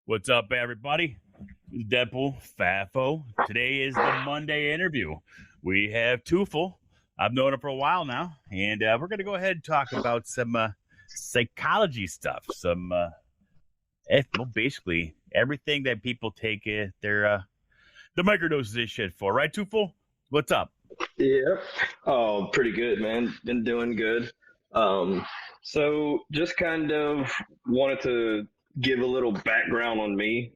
What's up, everybody? This is Deadpool, FAFO. Today is the Monday interview. We have Teuful. I've known him for a while now, and we're going to go ahead and talk about some psychology stuff. Basically everything that people take the microdoses of this shit for, right, Teuful? What's up? Yeah. Oh, pretty good, man. Been doing good. So just kind of wanted to give a little background on me,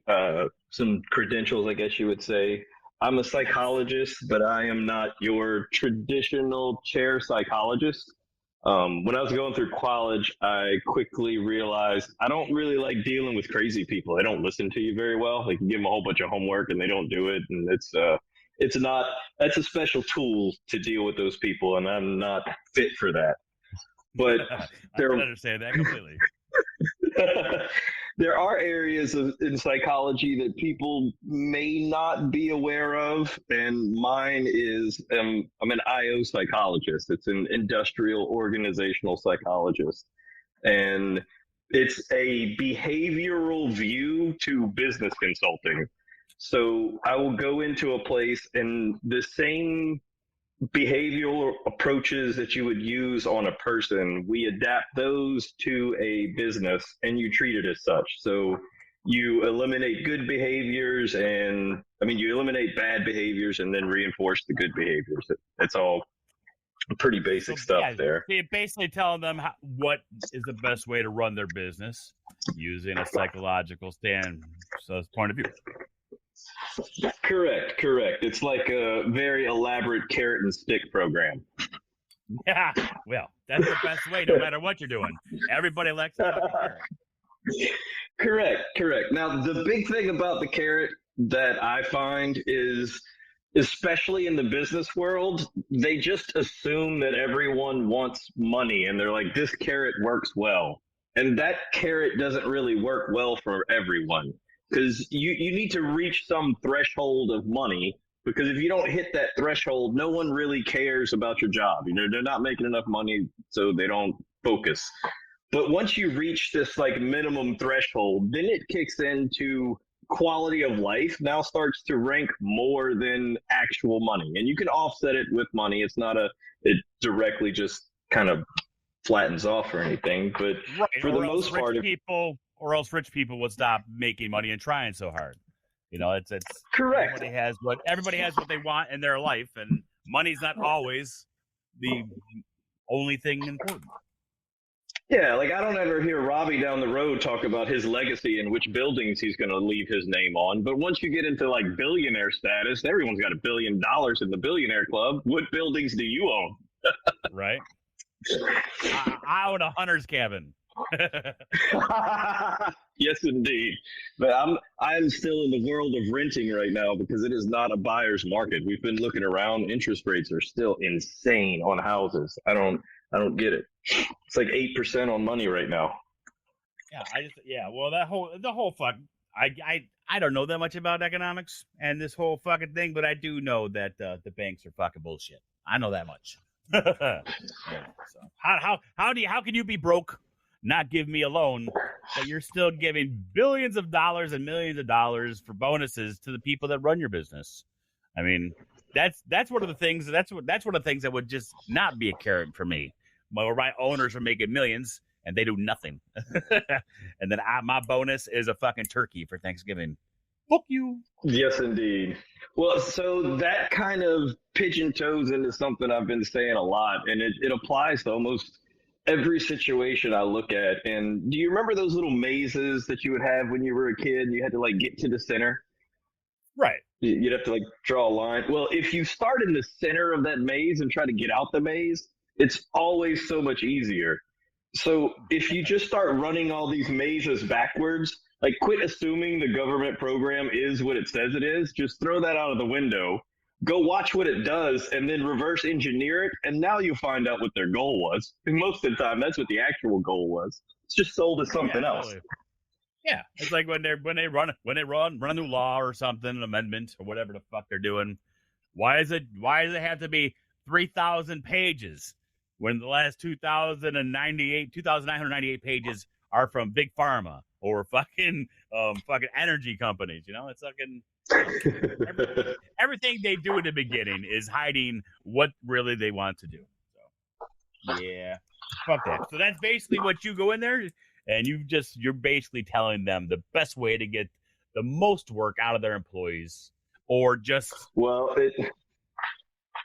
some credentials, I guess you would say. I'm a psychologist, but I am not your traditional chair psychologist. When I was going through college, I quickly realized I don't really like dealing with crazy people. They don't listen to you very well. Like, you give them a whole bunch of homework and they don't do it. And that's a special tool to deal with those people. And I'm not fit for that. But I can understand that completely. There are areas in psychology that people may not be aware of, and mine is I'm an IO psychologist. It's an industrial organizational psychologist, and it's a behavioral view to business consulting. So I will go into a place and the same behavioral approaches that you would use on a person, we adapt those to a business and you treat it as such. So you eliminate good behaviors you eliminate bad behaviors and then reinforce the good behaviors. That's all pretty basic stuff there. You're basically telling them what is the best way to run their business using a psychological point of view. Correct. It's like a very elaborate carrot and stick program. Yeah, well, that's the best way no matter what you're doing. Everybody likes the carrot. Correct. Now, the big thing about the carrot that I find is, especially in the business world, they just assume that everyone wants money and they're like, this carrot works well. And that carrot doesn't really work well for everyone. Because you need to reach some threshold of money, because if you don't hit that threshold, no one really cares about your job. They're not making enough money, so they don't focus. But once you reach this like minimum threshold, then it kicks into quality of life now starts to rank more than actual money. And you can offset it with money. It's not it directly just kind of flattens off or anything. But right, for the most part, or else rich people would stop making money and trying so hard. It's correct. Everybody has what they want in their life, and money's not always the only thing important. Yeah, like I don't ever hear Robbie down the road talk about his legacy and which buildings he's going to leave his name on. But once you get into like billionaire status, everyone's got $1 billion in the billionaire club. What buildings do you own? Right. I own a hunter's cabin. Yes, indeed. But I'm still in the world of renting right now because it is not a buyer's market. We've been looking around. Interest rates are still insane on houses. I don't get it. It's like 8% on money right now. Well, the whole fuck. I don't know that much about economics and this whole fucking thing, but I do know that the banks are fucking bullshit. I know that much. So how can you be broke, not give me a loan, but you're still giving billions of dollars and millions of dollars for bonuses to the people that run your business? I mean, that's one of the things. That's one of the things that would just not be a carrot for me. My owners are making millions and they do nothing, and then my bonus is a fucking turkey for Thanksgiving. Fuck you. Yes, indeed. Well, so that kind of pigeon toes into something I've been saying a lot, and it applies to almost every situation I look at. And do you remember those little mazes that you would have when you were a kid? You had to like get to the center. Right. You'd have to like draw a line. Well, if you start in the center of that maze and try to get out the maze, it's always so much easier. So if you just start running all these mazes backwards, like quit assuming the government program is what it says it is, just throw that out of the window, go watch what it does, and then reverse engineer it, and now you'll find out what their goal was. And most of the time, that's what the actual goal was. It's just sold as something else. Yeah, it's like when they run a new law or something, an amendment or whatever the fuck they're doing. Why does it have to be 3,000 pages when the last 2,998 pages are from big pharma or fucking energy companies? You know, it's fucking everything they do in the beginning is hiding what really they want to do. So yeah, fuck that. So that's basically what you go in there and you're basically telling them the best way to get the most work out of their employees, or just Well,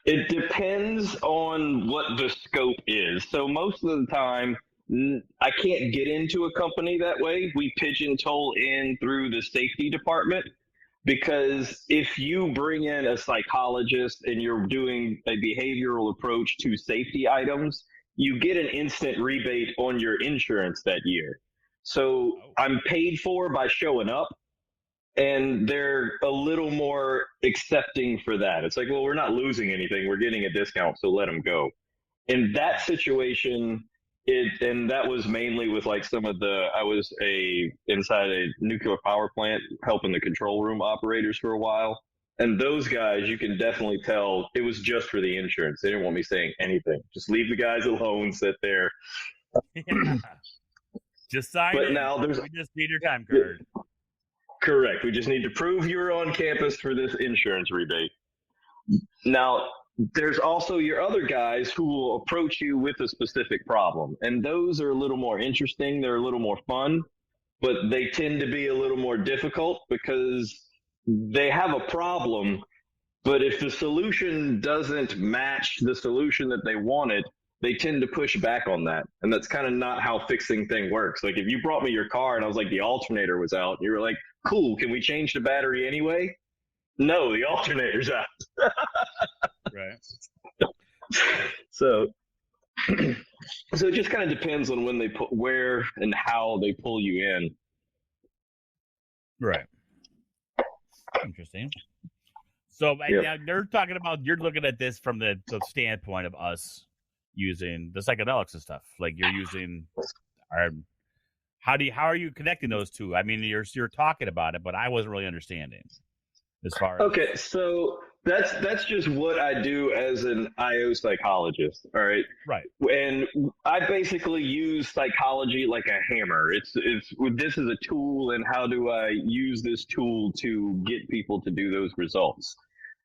it depends on what the scope is. So most of the time, I can't get into a company that way. We pigeonhole in through the safety department, because if you bring in a psychologist and you're doing a behavioral approach to safety items, you get an instant rebate on your insurance that year. So I'm paid for by showing up, and they're a little more accepting for that. It's like, well, we're not losing anything. We're getting a discount, so let them go. In that situation, and that was mainly with like I was inside a nuclear power plant helping the control room operators for a while. And those guys, you can definitely tell it was just for the insurance. They didn't want me saying anything. Just leave the guys alone, sit there. Yeah. Just sign But in. now We just need your time card. Correct. We just need to prove you're on campus for this insurance rebate. Now, there's also your other guys who will approach you with a specific problem. And those are a little more interesting. They're a little more fun, but they tend to be a little more difficult because they have a problem. But if the solution doesn't match the solution that they wanted, they tend to push back on that. And that's kind of not how fixing thing works. Like if you brought me your car and I was like, the alternator was out, you were like, cool, can we change the battery anyway? No, the alternator's out. Right. So it just kind of depends on where and how they pull you in. Right. Interesting. So now they're talking about, you're looking at this from the standpoint of us using the psychedelics and stuff. Like you're using how are you connecting those two? I mean, you're talking about it, but I wasn't really understanding as far as. Okay, so that's just what I do as an IO psychologist. All right. Right. And I basically use psychology like a hammer. This is a tool, and how do I use this tool to get people to do those results?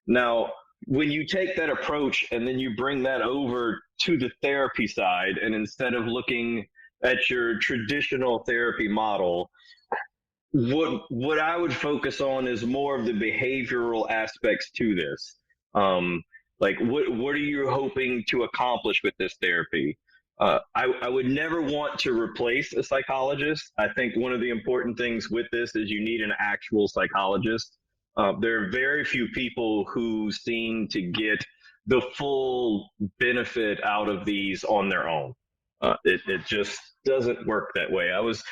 Now, when you take that approach and then you bring that over to the therapy side, and instead of looking at your traditional therapy model, what I would focus on is more of the behavioral aspects to this. Like what are you hoping to accomplish with this therapy? I would never want to replace a psychologist. I think one of the important things with this is you need an actual psychologist. There are very few people who seem to get the full benefit out of these on their own. It just doesn't work that way. I was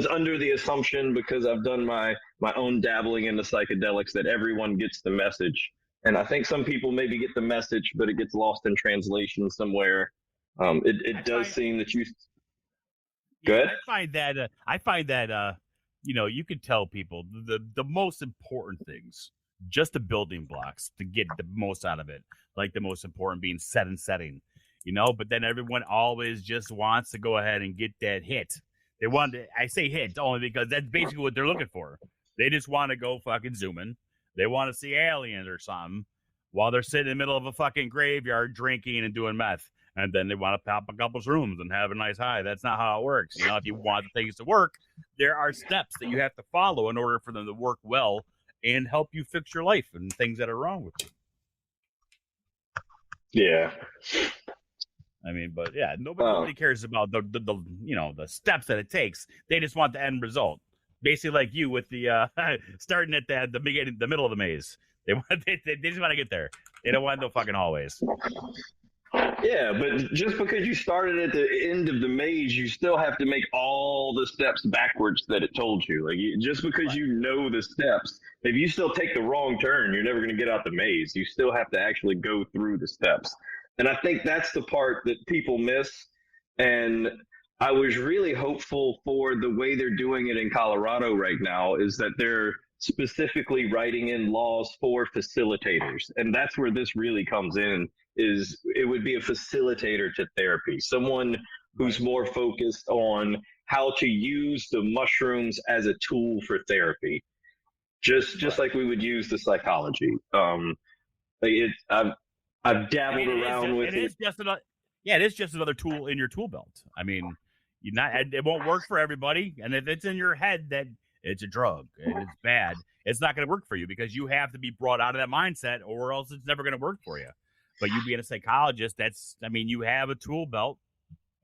under the assumption, because I've done my own dabbling into psychedelics, that everyone gets the message. And I think some people maybe get the message, but it gets lost in translation somewhere. It does seem that you. Go ahead. I find that you could tell people the most important things, just the building blocks to get the most out of it. Like the most important being set and setting. But then everyone always just wants to go ahead and get that hit. I say hit only because that's basically what they're looking for. They just want to go fucking zooming. They want to see aliens or something while they're sitting in the middle of a fucking graveyard drinking and doing meth. And then they want to pop a couple's rooms and have a nice high. That's not how it works. If you want things to work, there are steps that you have to follow in order for them to work well and help you fix your life and things that are wrong with you. Yeah. I mean, but yeah, nobody cares about the steps that it takes. They just want the end result. Basically, like you with the starting at the beginning, the middle of the maze. They just want to get there. They don't want no fucking hallways. Yeah, but just because you started at the end of the maze, you still have to make all the steps backwards that it told you. Like just because you know the steps, if you still take the wrong turn, you're never going to get out the maze. You still have to actually go through the steps. And I think that's the part that people miss. And I was really hopeful for the way they're doing it in Colorado right now is that they're specifically writing in laws for facilitators. And that's where this really comes in is it would be a facilitator to therapy, someone who's more focused on how to use the mushrooms as a tool for therapy. Just like we would use the psychology. I've dabbled around with it. It is just another tool in your tool belt. I mean, it won't work for everybody, and if it's in your head that it's a drug and it's bad, it's not going to work for you because you have to be brought out of that mindset, or else it's never going to work for you. But you being a psychologist, you have a tool belt,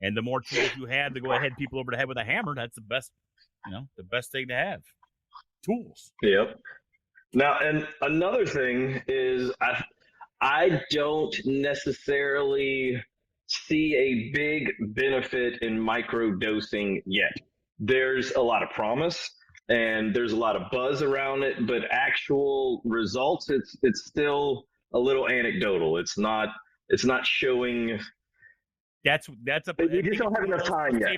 and the more tools you have to go ahead people over the head with a hammer, that's the best thing to have. Tools. Yep. Now, and another thing is I don't necessarily see a big benefit in microdosing yet. There's a lot of promise and there's a lot of buzz around it, but actual results, it's still a little anecdotal. It's not showing. That's you just don't have enough time yet.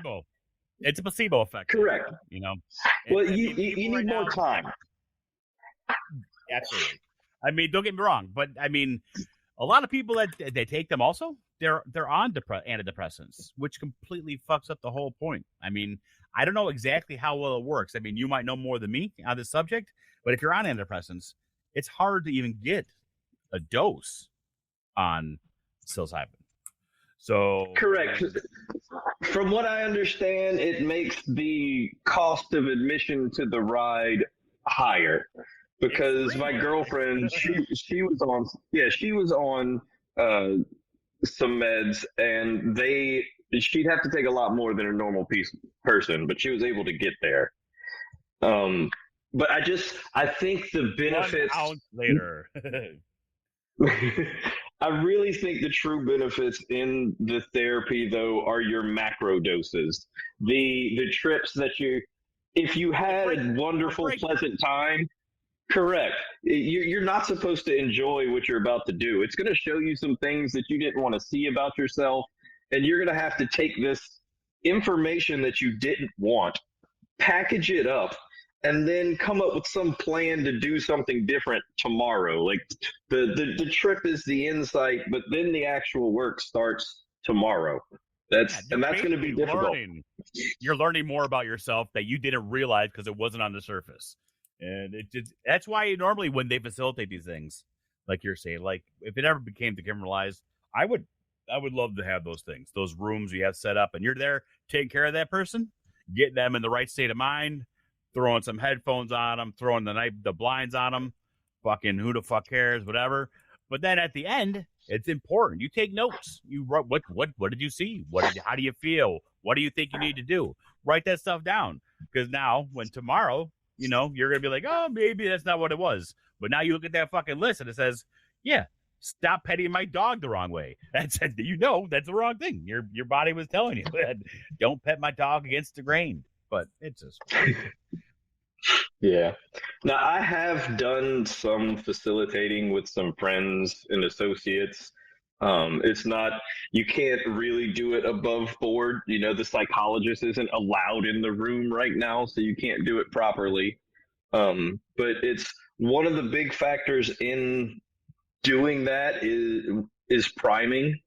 It's a placebo effect. Correct. Well, you need more time. Absolutely. I mean, don't get me wrong, but I mean, a lot of people that they take them also, they're on antidepressants, which completely fucks up the whole point. I mean, I don't know exactly how well it works. I mean, you might know more than me on this subject, but if you're on antidepressants, it's hard to even get a dose on psilocybin. So correct. From what I understand, it makes the cost of admission to the ride higher. Because my girlfriend, she was on some meds, and she'd have to take a lot more than a normal person, but she was able to get there. But I think the benefits 1 ounce later. I really think the true benefits in the therapy though are your macro doses, the trips that if you had a wonderful, pleasant time. Correct. You're not supposed to enjoy what you're about to do. It's going to show you some things that you didn't want to see about yourself, and you're going to have to take this information that you didn't want, package it up, and then come up with some plan to do something different tomorrow. Like the trip is the insight, but then the actual work starts tomorrow. That's going to be difficult. You're learning more about yourself that you didn't realize because it wasn't on the surface. And that's why normally when they facilitate these things, like you're saying, like if it ever became decriminalized, I would love to have those things, those rooms you have set up, and you're there taking care of that person, getting them in the right state of mind, throwing some headphones on them, throwing the blinds on them, fucking who the fuck cares, whatever. But then at the end, it's important. You take notes. You write what did you see? How do you feel? What do you think you need to do? Write that stuff down, because now when tomorrow, you're going to be like, oh, maybe that's not what it was. But now you look at that fucking list and it says, yeah, stop petting my dog the wrong way. That's that's the wrong thing. Your body was telling you, don't pet my dog against the grain. But it's just. Yeah. Now, I have done some facilitating with some friends and associates. It's not, you can't really do it above board. The psychologist isn't allowed in the room right now, so you can't do it properly. But it's one of the big factors in doing that is priming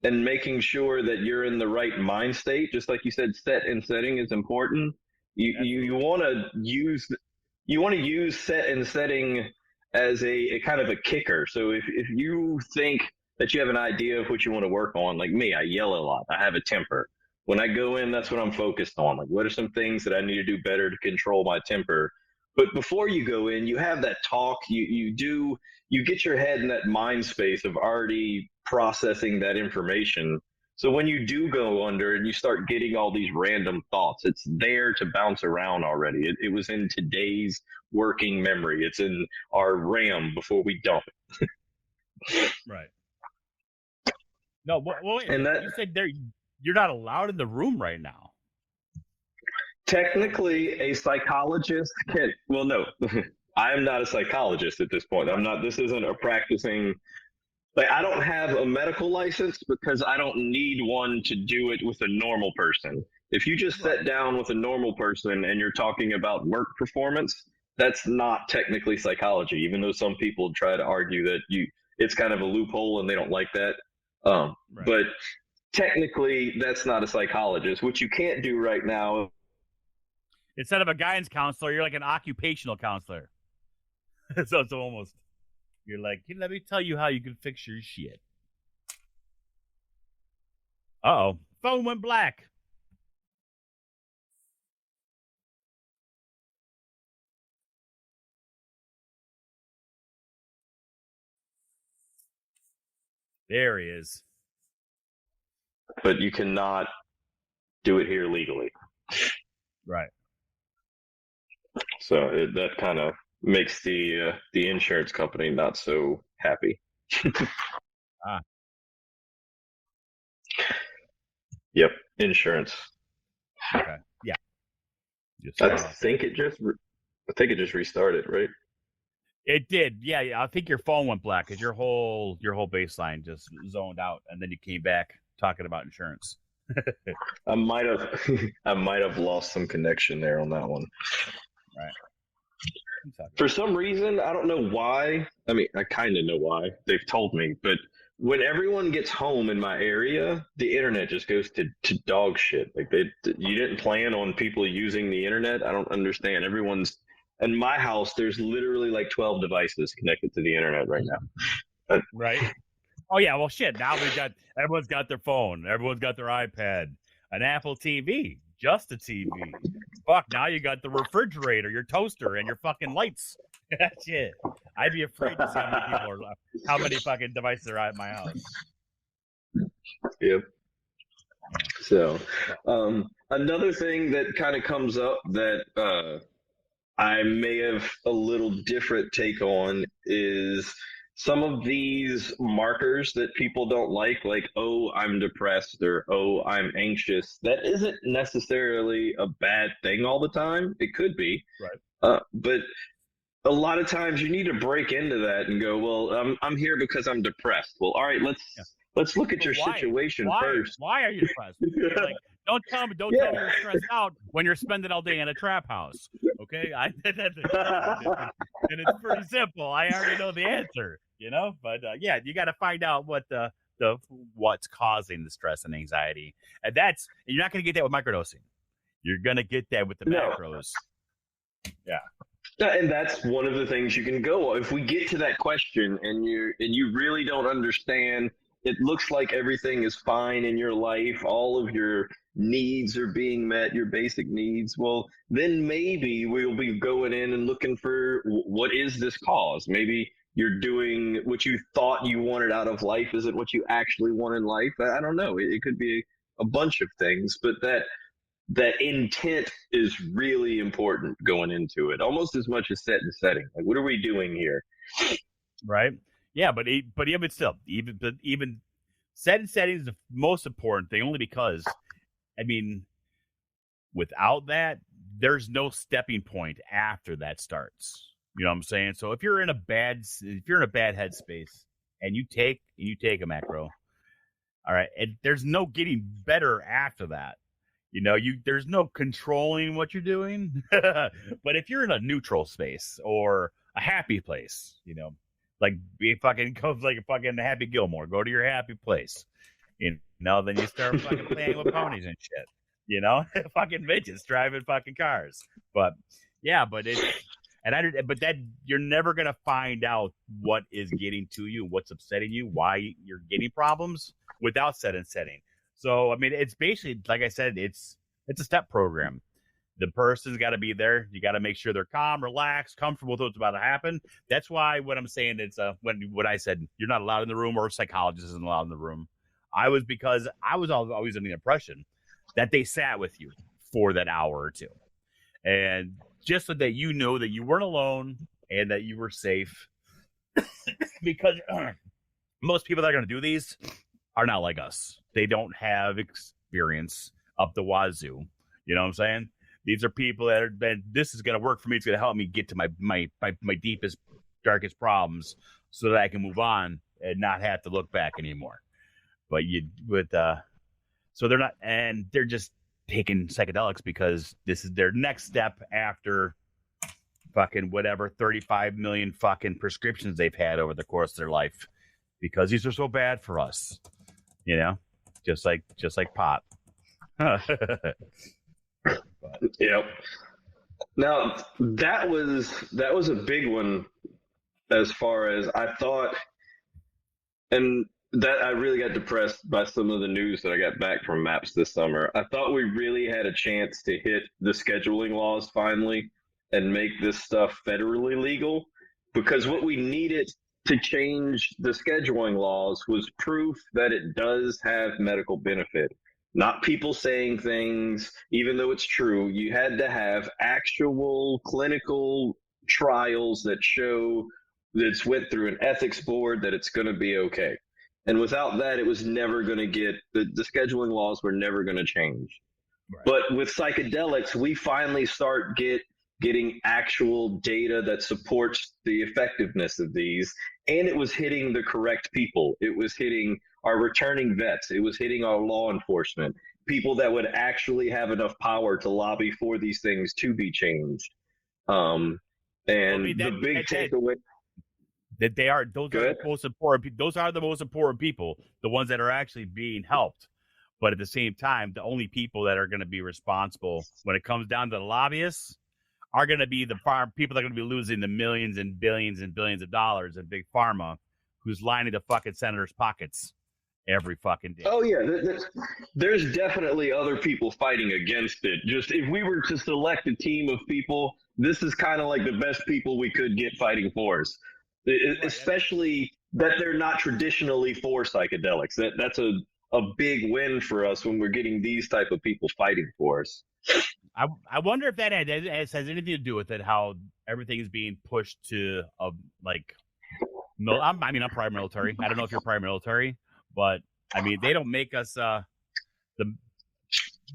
and making sure that you're in the right mind state. Just like you said, set and setting is important. You want to use set and setting as a kind of a kicker. So if you think that you have an idea of what you want to work on. Like me, I yell a lot. I have a temper. When I go in, that's what I'm focused on. Like, what are some things that I need to do better to control my temper? But before you go in, you have that talk. You get your head in that mind space of already processing that information. So when you do go under and you start getting all these random thoughts, it's there to bounce around already. It was in today's working memory. It's in our RAM before we dump it. Right. No, wait. And you said you're not allowed in the room right now. Technically, a psychologist can. Well, no, I am not a psychologist at this point. I'm not. This isn't a practicing. Like, I don't have a medical license because I don't need one to do it with a normal person. If you just sat down with a normal person and you're talking about work performance, that's not technically psychology, even though some people try to argue that it's kind of a loophole and they don't like that. But technically, that's not a psychologist. What you can't do right now, instead of a guidance counselor, you're like an occupational counselor. So it's almost, you're like, let me tell you how you can fix your shit. Uh-oh. Phone went black. There he is. but you cannot do it here legally. Right. So that kind of makes the insurance company not so happy. Yep, insurance. Okay. Yeah. I think it just restarted, right? It did. Yeah, I think your phone went black because your whole baseline just zoned out, and then you came back talking about insurance. I might have lost some connection there on that one. Right. For some reason, I don't know why. I mean, I kind of know why. They've told me, but when everyone gets home in my area, the internet just goes to dog shit. Like you didn't plan on people using the internet. I don't understand. Everyone's in my house. There's literally like 12 devices connected to the internet right now. Right. Oh yeah. Well, shit. Now everyone's got their phone. Everyone's got their iPad, an Apple TV, just a TV. Fuck. Now you got the refrigerator, your toaster, and your fucking lights. That's it. I'd be afraid to see how many fucking devices are at my house. Yep. So, another thing that kind of comes up that I may have a little different take on is some of these markers that people don't like, oh, I'm depressed or oh, I'm anxious. That isn't necessarily a bad thing all the time. It could be. Right. But a lot of times you need to break into that and go, well, I'm here because I'm depressed. Well, all right, let's look at your situation first. Why are you depressed? Like, don't tell me you're stressed out when you're spending all day in a trap house. Okay, and it's pretty simple. I already know the answer, But yeah, you got to find out what's causing the stress and anxiety, and you're not going to get that with microdosing. You're going to get that with the macros. Yeah. And that's one of the things you can go. If we get to that question and you really don't understand, it looks like everything is fine in your life, all of your needs are being met, your basic needs, well, then maybe we'll be going in and looking for what is this cause. Maybe you're doing what you thought you wanted out of life isn't what you actually want in life. I don't know. It could be a bunch of things, but that intent is really important going into it, almost as much as set and setting. Like, what are we doing here? Right. Yeah, but even still, even set and setting is the most important thing, only because, I mean, without that, there's no stepping point after that starts. You know what I'm saying? So if you're in a bad headspace and you take a macro, all right, and there's no getting better after that. There's no controlling what you're doing. But if you're in a neutral space or a happy place, like be fucking goes like a fucking Happy Gilmore, go to your happy place. Then you start fucking playing with ponies and shit. Fucking midgets driving fucking cars. But yeah, but you're never gonna find out what is getting to you, what's upsetting you, why you're getting problems without set and setting. So, I mean, it's basically, like I said, it's a step program. The person's got to be there. You got to make sure they're calm, relaxed, comfortable with what's about to happen. That's why what I'm saying is when I said you're not allowed in the room or a psychologist isn't allowed in the room, because I was always under the impression that they sat with you for that hour or two. And just so that you know that you weren't alone and that you were safe. Because most people that are going to do these are not like us. They don't have experience up the wazoo. You know what I'm saying? These are people that have been, this is going to work for me. It's going to help me get to my deepest, darkest problems so that I can move on and not have to look back anymore. So they're not, and they're just, taking psychedelics because this is their next step after fucking whatever 35 million fucking prescriptions they've had over the course of their life, because these are so bad for us, just like pot. Yep. Now that was a big one as far as I thought, and that I really got depressed by some of the news that I got back from MAPS this summer. I thought we really had a chance to hit the scheduling laws finally and make this stuff federally legal, because what we needed to change the scheduling laws was proof that it does have medical benefit. Not people saying things, even though it's true. You had to have actual clinical trials that show that it's went through an ethics board, that it's going to be okay. And without that, it was never going to get, the scheduling laws were never going to change. Right. But with psychedelics, we finally start getting actual data that supports the effectiveness of these. And it was hitting the correct people. It was hitting our returning vets. It was hitting our law enforcement, people that would actually have enough power to lobby for these things to be changed. The big takeaway that those are the most important. Those are the most important people, the ones that are actually being helped. But at the same time, the only people that are going to be responsible when it comes down to the lobbyists are going to be the people that are going to be losing the millions and billions of dollars in big pharma, who's lining the fucking senators' pockets every fucking day. Oh yeah, there's definitely other people fighting against it. Just if we were to select a team of people, this is kind of like the best people we could get fighting for us. Especially that they're not traditionally for psychedelics. That's a big win for us when we're getting these type of people fighting for us. I wonder if that has anything to do with it, how everything is being pushed to I'm prior military. I don't know if you're prior military, but I mean, they don't make us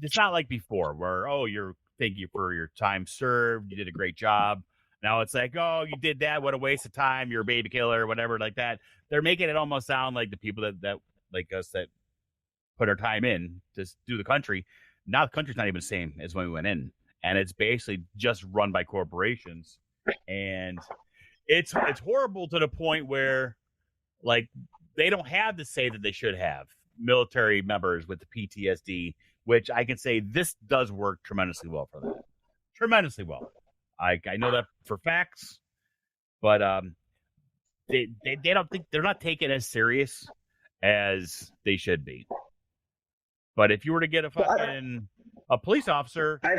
it's not like before where, thank you for your time served, you did a great job. Now it's like, oh, you did that, what a waste of time, you're a baby killer, whatever, like that. They're making it almost sound like the people that like us that put our time in to do the country. Now the country's not even the same as when we went in, and it's basically just run by corporations, and it's horrible to the point where, like, they don't have the say that they should have. Military members with the PTSD, which I can say this does work tremendously well for that. Tremendously well. I know that for facts, but they don't think, they're not taken as serious as they should be. But if you were to get a police officer, I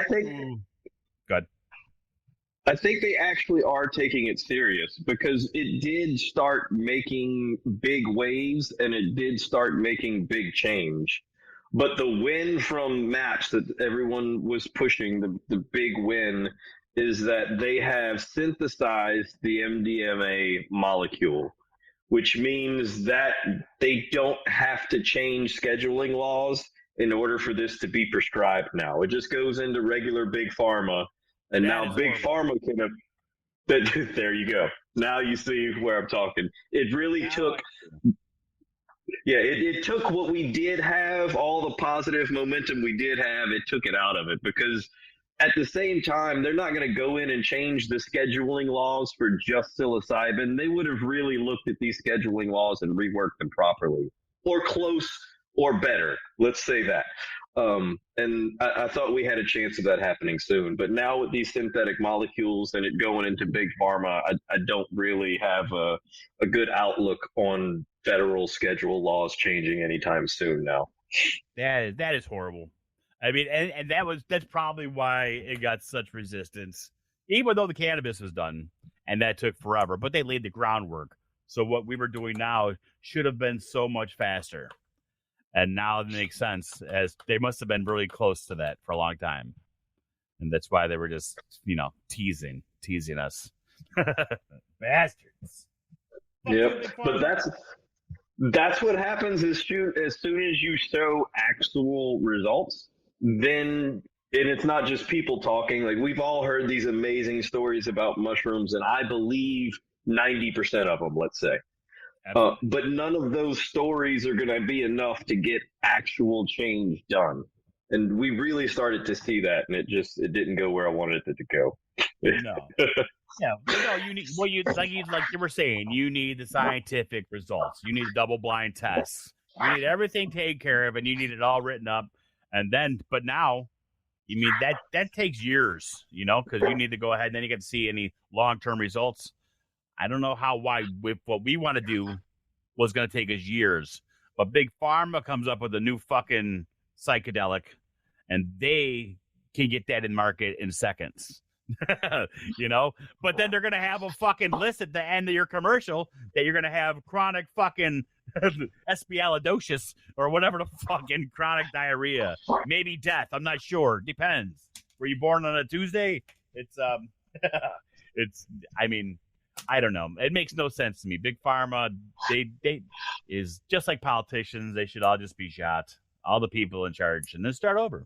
think they actually are taking it serious, because it did start making big waves and it did start making big change. But the win from MAPS that everyone was pushing, the big win, is that they have synthesized the MDMA molecule, which means that they don't have to change scheduling laws in order for this to be prescribed now. It just goes into regular big pharma, and now big pharma can have, there you go. Now you see where I'm talking. It really took, it took what we did have, all the positive momentum we did have, it took it out of it, because at the same time, they're not going to go in and change the scheduling laws for just psilocybin. They would have really looked at these scheduling laws and reworked them properly, or close, or better. Let's say that. And I thought we had a chance of that happening soon. But now with these synthetic molecules and it going into big pharma, I don't really have a good outlook on federal schedule laws changing anytime soon now. That is horrible. I mean, and that's probably why it got such resistance, even though the cannabis was done, and that took forever. But they laid the groundwork. So what we were doing now should have been so much faster. And now it makes sense, as they must have been really close to that for a long time. And that's why they were just, teasing us. Bastards. Yep. But that's what happens as soon as you show actual results. Then, and it's not just people talking. Like, we've all heard these amazing stories about mushrooms, and I believe 90% of them, let's say. But none of those stories are going to be enough to get actual change done. And we really started to see that, and it didn't go where I wanted it to go. No. Yeah, no, like you were saying, you need the scientific results. You need double-blind tests. You need everything taken care of, and you need it all written up. And then, but now, you mean that takes years, because you need to go ahead and then you get to see any long-term results. I don't know why what we want to do was going to take us years, but Big Pharma comes up with a new fucking psychedelic, and they can get that in market in seconds. But then they're gonna have a fucking list at the end of your commercial that you're gonna have chronic fucking espialidocious or whatever the fucking chronic diarrhea, maybe death. I'm not sure. Depends. Were you born on a Tuesday? It's I mean, I don't know. It makes no sense to me. Big Pharma, they is just like politicians. They should all just be shot. All the people in charge, and then start over.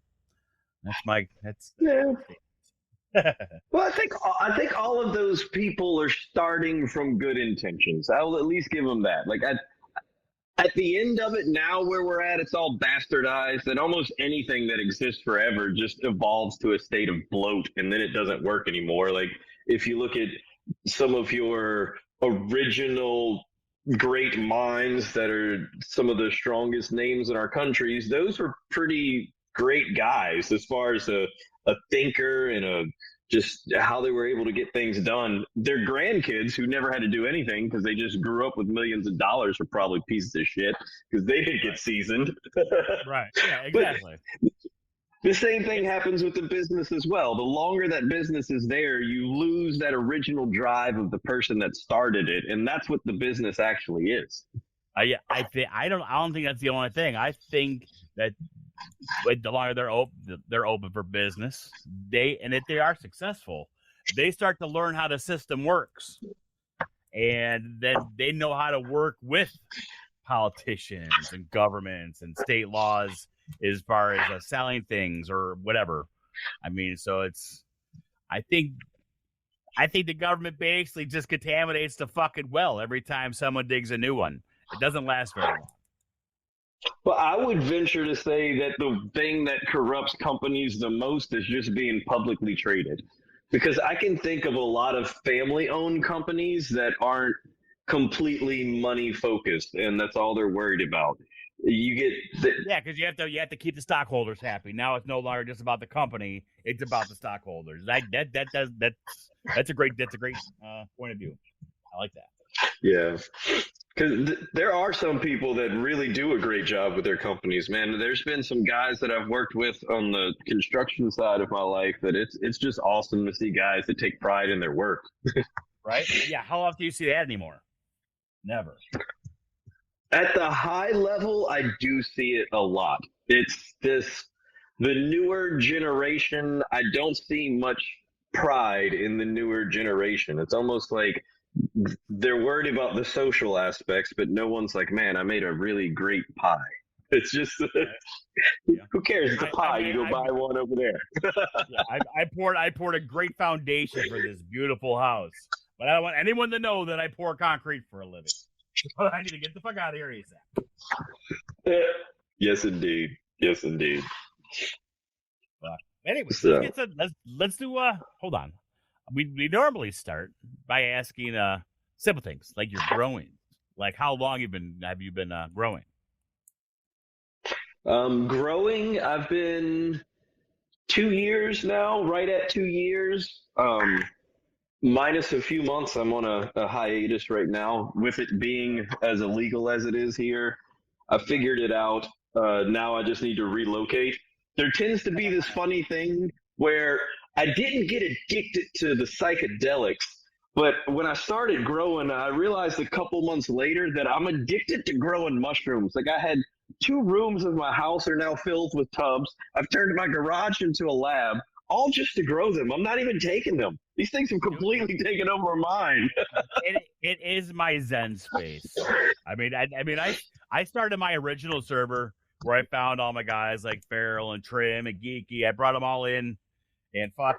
That's yeah. Well, I think all of those people are starting from good intentions. I will at least give them that. Like at the end of it, now where we're at, it's all bastardized, and almost anything that exists forever just evolves to a state of bloat, and then it doesn't work anymore. Like if you look at some of your original great minds that are some of the strongest names in our countries, those were pretty great guys as far as a thinker and just how they were able to get things done. Their grandkids, who never had to do anything because they just grew up with millions of dollars, were probably pieces of shit because they didn't get seasoned. Right. Yeah, exactly. But the same thing happens with the business as well. The longer that business is there, you lose that original drive of the person that started it, and that's what the business actually is. I don't think that's the only thing. I think that the longer they're open for business, if they are successful, they start to learn how the system works, and then they know how to work with politicians and governments and state laws as far as selling things or whatever. I mean, so I think the government basically just contaminates the fucking well every time someone digs a new one. It doesn't last very long. Well, I would venture to say that the thing that corrupts companies the most is just being publicly traded. Because I can think of a lot of family-owned companies that aren't completely money-focused, and that's all they're worried about. Because you have to keep the stockholders happy. Now it's no longer just about the company; it's about the stockholders. That's a great point of view. I like that. Yeah. Because there are some people that really do a great job with their companies, man. There's been some guys that I've worked with on the construction side of my life that it's just awesome to see guys that take pride in their work. Right? Yeah. How often do you see that anymore? Never. At the high level, I do see it a lot. It's the newer generation. I don't see much pride in the newer generation. It's almost like they're worried about the social aspects, but no one's like, man, I made a really great pie. It's just, who cares? It's a pie. You go buy one over there. I poured a great foundation for this beautiful house, but I don't want anyone to know that I pour concrete for a living. I need to get the fuck out of here ASAP. Yes, indeed. Yes, indeed. Anyway, let's do. Hold on. We normally start by asking simple things like you're growing. Like how long have you been growing? Growing, I've been 2 years now, right at 2 years. Minus a few months, I'm on a hiatus right now. With it being as illegal as it is here, I figured it out. Now I just need to relocate. There tends to be this funny thing where I didn't get addicted to the psychedelics, but when I started growing, I realized a couple months later that I'm addicted to growing mushrooms. Like I had 2 rooms of my house are now filled with tubs. I've turned my garage into a lab, all just to grow them. I'm not even taking them. These things have completely taken over mine. It is my Zen space. I started my original server where I found all my guys like Feral and Trim and Geeky. I brought them all in. And but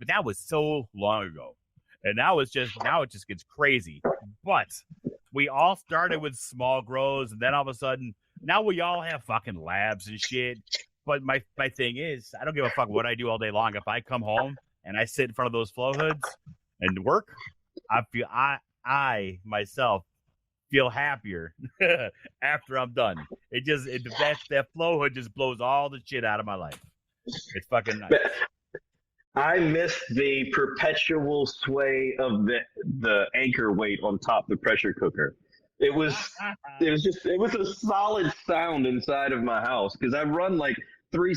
that was so long ago. And now it just gets crazy. But we all started with small grows, and then all of a sudden, now we all have fucking labs and shit. but my thing is, I don't give a fuck what I do all day long. If I come home and I sit in front of those flow hoods and work, I myself feel happier after I'm done. That flow hood just blows all the shit out of my life. It's fucking nice. I miss the perpetual sway of the anchor weight on top of the pressure cooker. It was a solid sound inside of my house because I run like 2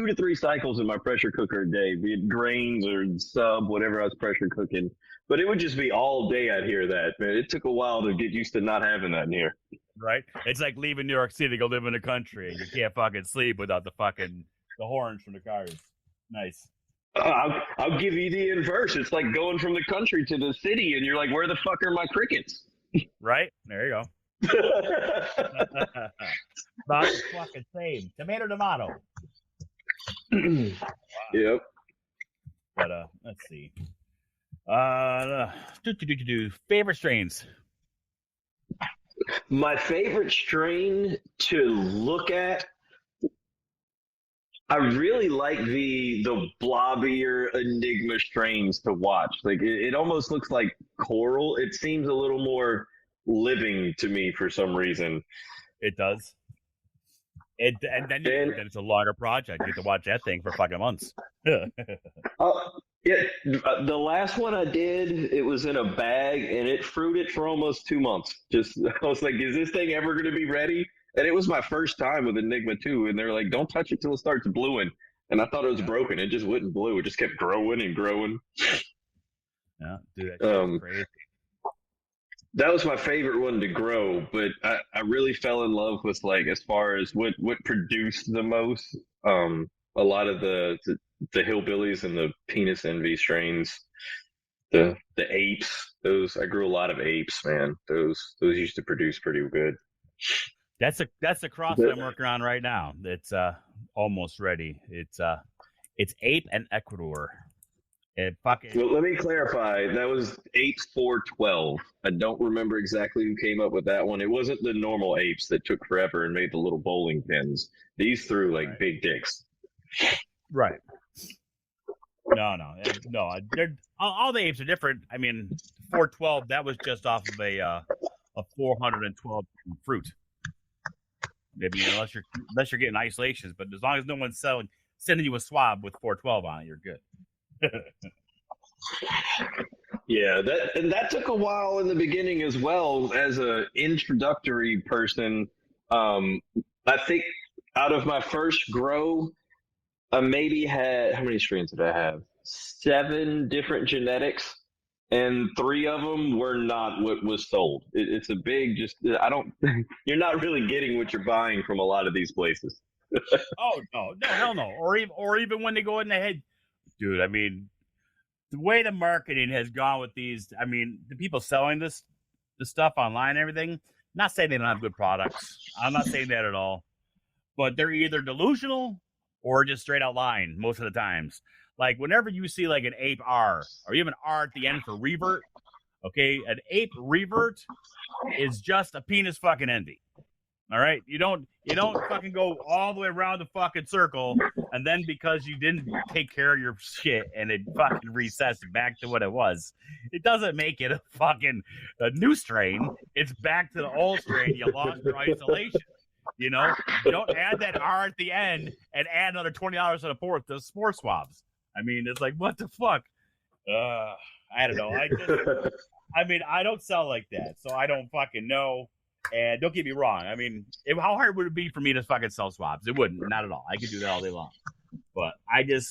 to 3 cycles in my pressure cooker a day, be it grains or sub, whatever I was pressure cooking. But it would just be all day I'd hear that, man. It took a while to get used to not having that in here. Right? It's like leaving New York City to go live in the country and you can't fucking sleep without the horns from the cars. Nice. I'll give you the inverse. It's like going from the country to the city and you're like, where the fuck are my crickets? Right? There you go. About the fucking same. Tomato. Yep. But let's see. Favorite strains. My favorite strain to look at, I really like the blobbier Enigma strains to watch. Like it almost looks like coral. It seems a little more living to me for some reason. It does. And then it's a longer project. You get to watch that thing for fucking months. Yeah, the last one I did, it was in a bag and it fruited for almost 2 months. I was like, is this thing ever going to be ready? And it was my first time with Enigma 2, and they're like, don't touch it till it starts bluing. And I thought it was broken. It just wouldn't blue. It just kept growing and growing. Yeah, dude, that's crazy. That was my favorite one to grow, but I really fell in love with, like, as far as what produced the most, a lot of the hillbillies and the penis envy strains, the apes. I grew a lot of apes, man. Those used to produce pretty good. That's the cross that I'm working on right now. It's almost ready. It's ape and Ecuador. Well, let me clarify. That was apes 412. I don't remember exactly who came up with that one. It wasn't the normal apes that took forever and made the little bowling pins. These threw like big dicks. Right. No. All the apes are different. I mean, 412. That was just off of a 412 fruit. Maybe unless you're getting isolations, but as long as no one's sending you a swab with 412 on it, you're good. Yeah, that took a while in the beginning as well as a introductory person. I think out of my first grow, I maybe had, how many strains did I have? 7 different genetics, and 3 of them were not what was sold. It's a big, you're not really getting what you're buying from a lot of these places. Oh, no, hell no. Or even when they go in the head, dude, I mean, the way the marketing has gone with these, I mean, the people selling the stuff online and everything, not saying they don't have good products. I'm not saying that at all. But they're either delusional or just straight out lying most of the times. Like, whenever you see, like, an ape R, or even R at the end for revert, okay, an ape revert is just a penis fucking envy. All right? You don't fucking go all the way around the fucking circle, and then because you didn't take care of your shit and it fucking recessed back to what it was, it doesn't make it a new strain. It's back to the old strain. You lost your isolation. You know? You don't add that R at the end and add another $20 on a port to spore swabs. I mean, it's like, what the fuck? I don't know. I don't sell like that, so I don't fucking know. And don't get me wrong. I mean, how hard would it be for me to fucking sell swabs? It wouldn't. Not at all. I could do that all day long. But I don't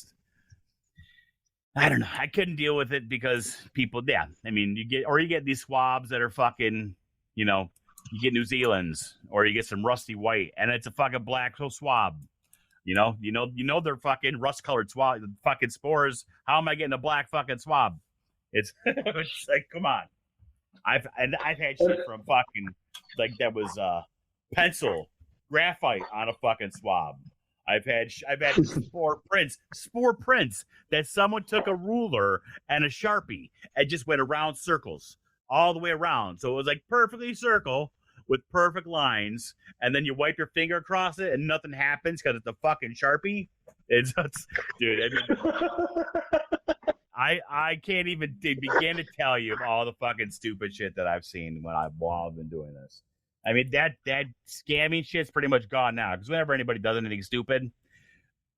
know. I couldn't deal with it because people, yeah. I mean, you get these swabs that are fucking, you know, you get New Zealand's, or you get some rusty white, and it's a fucking black swab. You know they're fucking rust-colored swab, fucking spores. How am I getting a black fucking swab? It's like, come on. I've had shit from fucking, like, that was pencil graphite on a fucking swab. I've had spore prints that someone took a ruler and a Sharpie and just went around circles all the way around. So it was like perfectly circle with perfect lines, and then you wipe your finger across it and nothing happens because it's a fucking Sharpie. It's dude. I can't even begin to tell you all the fucking stupid shit that I've seen while I've been doing this. I mean, that scamming shit's pretty much gone now, because whenever anybody does anything stupid,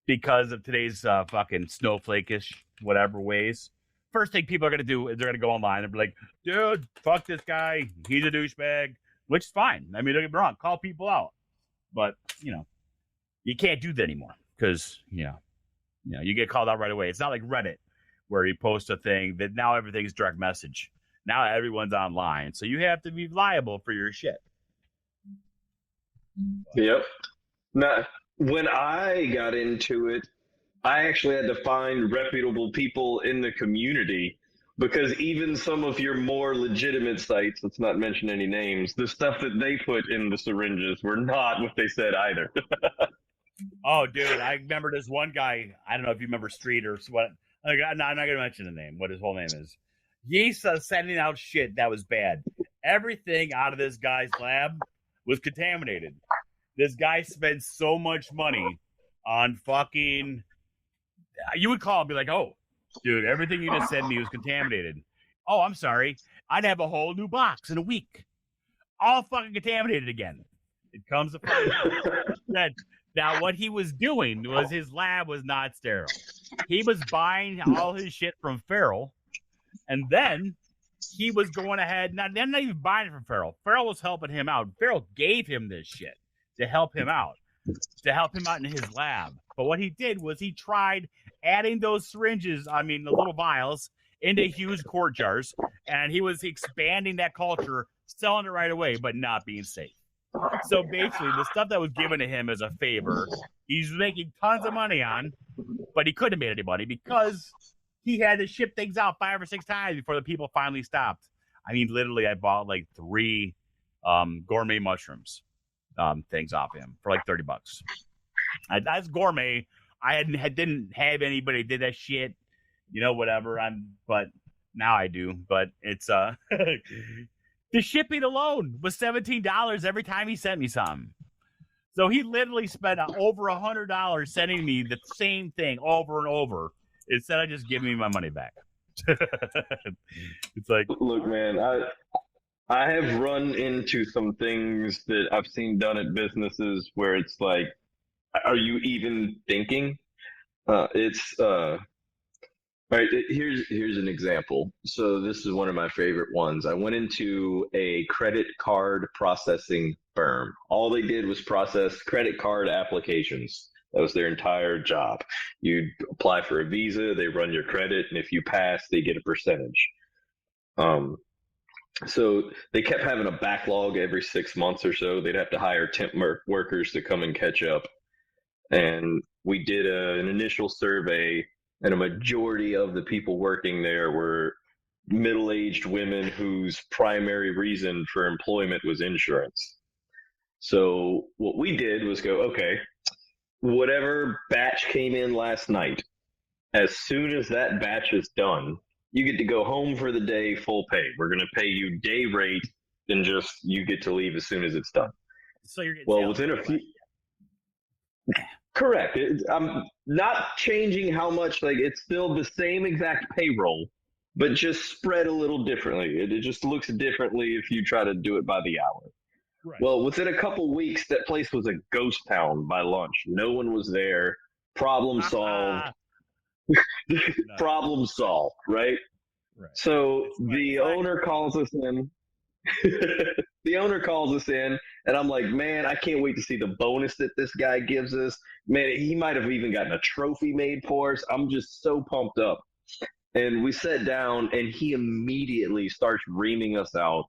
because of today's fucking snowflake-ish whatever ways, first thing people are going to do is they're going to go online and be like, dude, fuck this guy. He's a douchebag, which is fine. I mean, don't get me wrong. Call people out. But, you can't do that anymore because, you get called out right away. It's not like Reddit where you post a thing that now everything's direct message. Now everyone's online. So you have to be liable for your shit. Yep. Now, when I got into it, I actually had to find reputable people in the community, because even some of your more legitimate sites, let's not mention any names, the stuff that they put in the syringes were not what they said either. Oh, dude, I remember this one guy. I don't know if you remember Street or what. I'm not going to mention the name, what his whole name is. He's sending out shit that was bad. Everything out of this guy's lab was contaminated. This guy spent so much money on fucking... You would call and be like, oh, dude, everything you just sent me was contaminated. Oh, I'm sorry. I'd have a whole new box in a week. All fucking contaminated again. It comes to find out that now what he was doing was his lab was not sterile. He was buying all his shit from Farrell, and then he was going ahead, not even buying it from Farrell. Farrell was helping him out. Farrell gave him this shit to help him out in his lab. But what he did was he tried adding those syringes, the little vials, into huge quart jars, and he was expanding that culture, selling it right away, but not being safe. So basically, the stuff that was given to him as a favor, he's making tons of money on, but he couldn't have made any money because he had to ship things out 5 or 6 times before the people finally stopped. I mean, literally, I bought like 3 gourmet mushrooms things off him for like $30. That's gourmet. I didn't have anybody did that shit, whatever. But now I do. But it's the shipping alone was $17 every time he sent me something. So he literally spent over $100 sending me the same thing over and over instead of just giving me my money back. It's like, look, man, I have run into some things that I've seen done at businesses where it's like, are you even thinking? All right, here's an example. So this is one of my favorite ones. I went into a credit card processing firm. All they did was process credit card applications. That was their entire job. You apply for a visa, they run your credit, and if you pass, they get a percentage. So they kept having a backlog every 6 months or so. They'd have to hire temp workers to come and catch up. And we did an initial survey, and a majority of the people working there were middle-aged women whose primary reason for employment was insurance. So what we did was go, okay, whatever batch came in last night, as soon as that batch is done, you get to go home for the day full pay. We're going to pay you day rate, and just you get to leave as soon as it's done. So you're getting within a few. Correct. I'm not changing how much, like it's still the same exact payroll, but just spread a little differently. It just looks differently if you try to do it by the hour. Right. Well, within a couple weeks, that place was a ghost town by lunch. No one was there. Problem solved. Problem solved, right? So the owner calls us in. The owner calls us in, and I'm like, man, I can't wait to see the bonus that this guy gives us. Man, he might have even gotten a trophy made for us. I'm just so pumped up. And we sat down, and he immediately starts reaming us out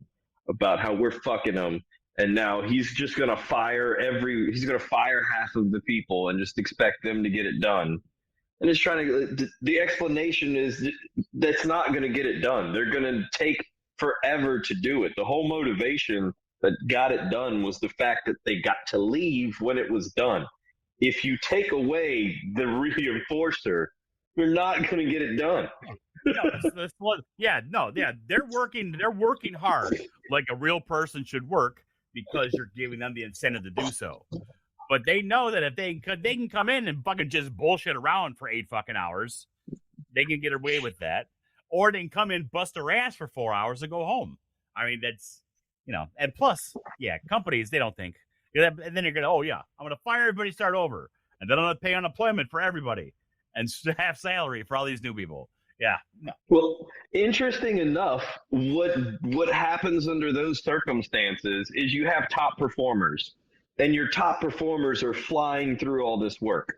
about how we're fucking him. And now he's just going to fire half of the people and just expect them to get it done. And it's the explanation is that's not going to get it done. They're going to take forever to do it. The whole motivation that got it done was the fact that they got to leave when it was done. If you take away the reinforcer, you're not going to get it done. They're working hard like a real person should work because you're giving them the incentive to do so. But they know that if they can come in and fucking just bullshit around for 8 fucking hours, they can get away with that. Or they can come in, bust their ass for 4 hours and go home. I mean, that's, and plus, yeah, companies, they don't think. And then you're going to, I'm going to fire everybody, start over. And then I'm going to pay unemployment for everybody and half salary for all these new people. Yeah. No. Well, interesting enough, what happens under those circumstances is you have top performers. And your top performers are flying through all this work.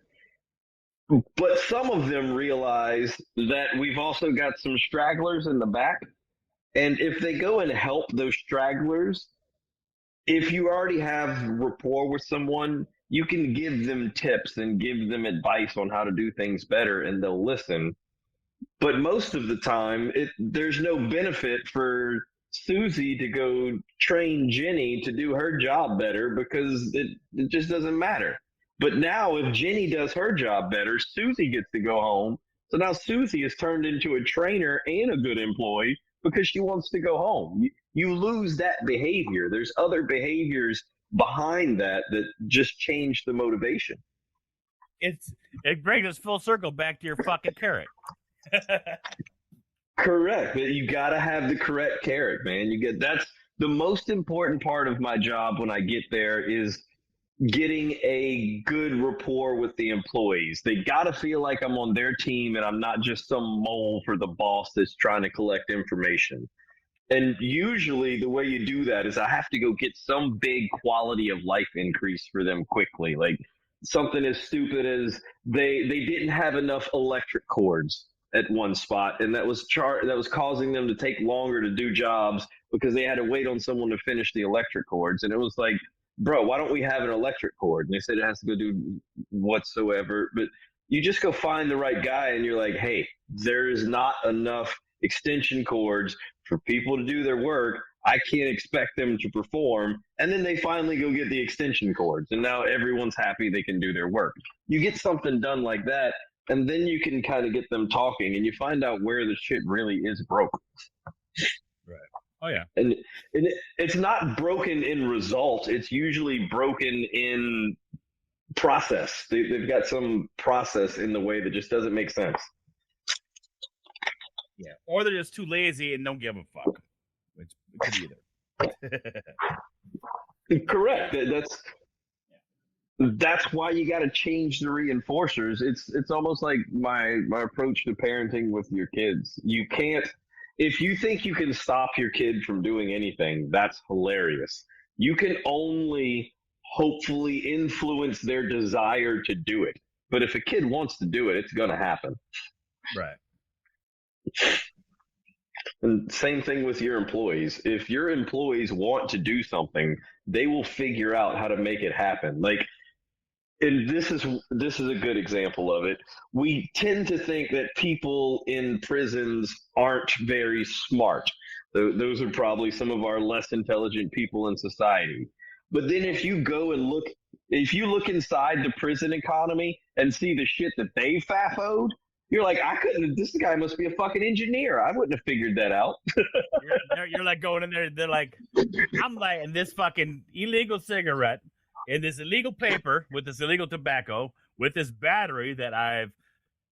But some of them realize that we've also got some stragglers in the back. And if they go and help those stragglers, if you already have rapport with someone, you can give them tips and give them advice on how to do things better, and they'll listen. But most of the time, there's no benefit for Susie to go train Jenny to do her job better because it just doesn't matter. But now if Jenny does her job better, Susie gets to go home. So now Susie is turned into a trainer and a good employee because she wants to go home. You lose that behavior. There's other behaviors behind that just change the motivation. It brings us full circle back to your fucking carrot. Correct. You got to have the correct carrot, man. That's the most important part of my job when I get there is getting a good rapport with the employees. They got to feel like I'm on their team and I'm not just some mole for the boss that's trying to collect information. And usually the way you do that is I have to go get some big quality of life increase for them quickly. Like something as stupid as they didn't have enough electric cords at one spot, and that was causing them to take longer to do jobs because they had to wait on someone to finish the electric cords. And it was like, bro, why don't we have an electric cord? And they said it has to go do whatsoever. But you just go find the right guy and you're like, hey, there is not enough extension cords for people to do their work. I can't expect them to perform. And then they finally go get the extension cords. And now everyone's happy they can do their work. You get something done like that, and then you can kind of get them talking and you find out where the shit really is broken. Right. Oh, yeah. And it's not broken in result. It's usually broken in process. They've got some process in the way that just doesn't make sense. Yeah. Or they're just too lazy and don't give a fuck. It could be either. Correct. That's why you got to change the reinforcers. It's almost like my approach to parenting with your kids. You can't, if you think you can stop your kid from doing anything, that's hilarious. You can only hopefully influence their desire to do it. But if a kid wants to do it, it's going to happen. Right. And same thing with your employees. If your employees want to do something, they will figure out how to make it happen. Like, and this is a good example of it. We tend to think that people in prisons aren't very smart. Those are probably some of our less intelligent people in society. But then if you look inside the prison economy and see the shit that they FAFO'd, you're like, this guy must be a fucking engineer. I wouldn't have figured that out. you're like going in there. They're like, I'm lighting this fucking illegal cigarette in this illegal paper with this illegal tobacco with this battery that I've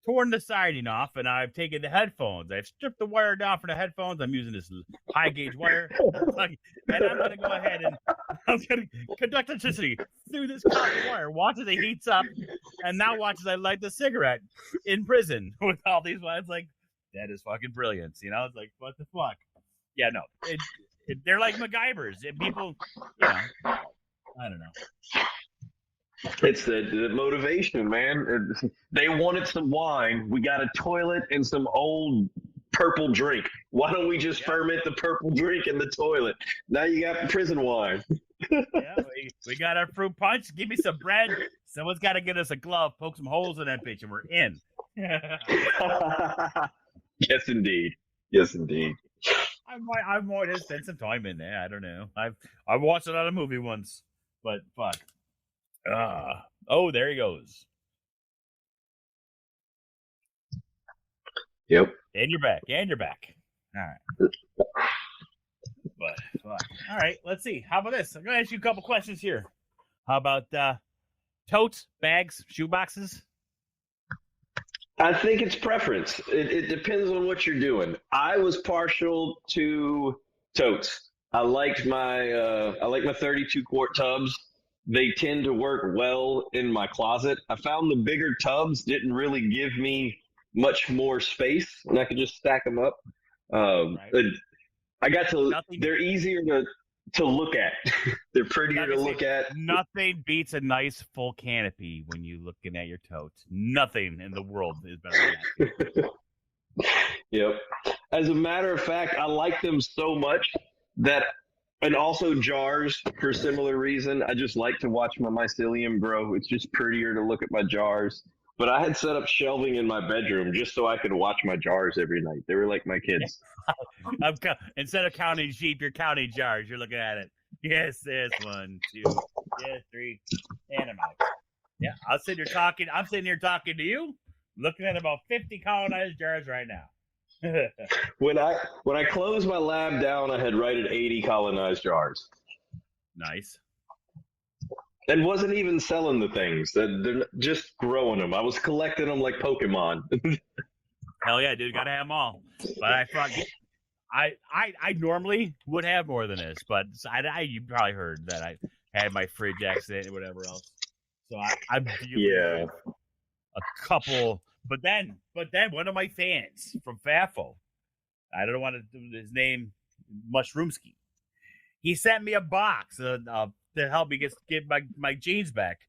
torn the siding off and I've taken the headphones. I've stripped the wire down for the headphones. I'm using this high gauge wire. And I'm going to go ahead and I'm going to conduct electricity through this copper wire. Watch as it heats up. And now watch as I light the cigarette in prison with all these wires. Like, that is fucking brilliant. You know, it's like, what the fuck? Yeah, no. They're like MacGyvers. People, I don't know. It's the motivation, man. They wanted some wine. We got a toilet and some old purple drink. Why don't we just ferment the purple drink in the toilet? Now you got prison wine. Yeah, we got our fruit punch. Give me some bread. Someone's got to get us a glove, poke some holes in that bitch, and we're in. Yes, indeed. Yes, indeed. I might have spent some time in there. I don't know. I've watched another movie once, but fuck. Oh, there he goes. Yep. And you're back. All right. But Fuck. All right, let's see. How about this? I'm gonna ask you a couple questions here. How about totes, bags, shoe boxes? I think it's preference. It depends on what you're doing. I was partial to totes. I liked my 32 quart tubs. They tend to work well in my closet. I found the bigger tubs didn't really give me much more space, and I could just stack them up. Right. I got to. Nothing- They're easier to look at. They're prettier to look at. Nothing beats a nice full canopy when you're looking at your totes. Nothing in the world is better than that. Yep. As a matter of fact, I like them so much that, and also jars for a similar reason. I just like to watch my mycelium grow. It's just prettier to look at my jars. But I had set up shelving in my bedroom just so I could watch my jars every night. They were like my kids. Instead of counting sheep, you're counting jars. You're looking at it. Yes, there's 1, 2, yes, 3, and I'm out. Yeah, I'm sitting here talking to you, looking at about 50 colonized jars right now. When I closed my lab down, I had right at 80 colonized jars. Nice. And wasn't even selling the things. They're just growing them. I was collecting them like Pokemon. Hell yeah, dude, gotta have them all. But I normally would have more than this, but you probably heard that I had my fridge accident and whatever else. So I'm dealing with a couple. But then one of my fans from FAFO, I don't want to do his name, Mushroomski. He sent me a box to help me get my jeans back.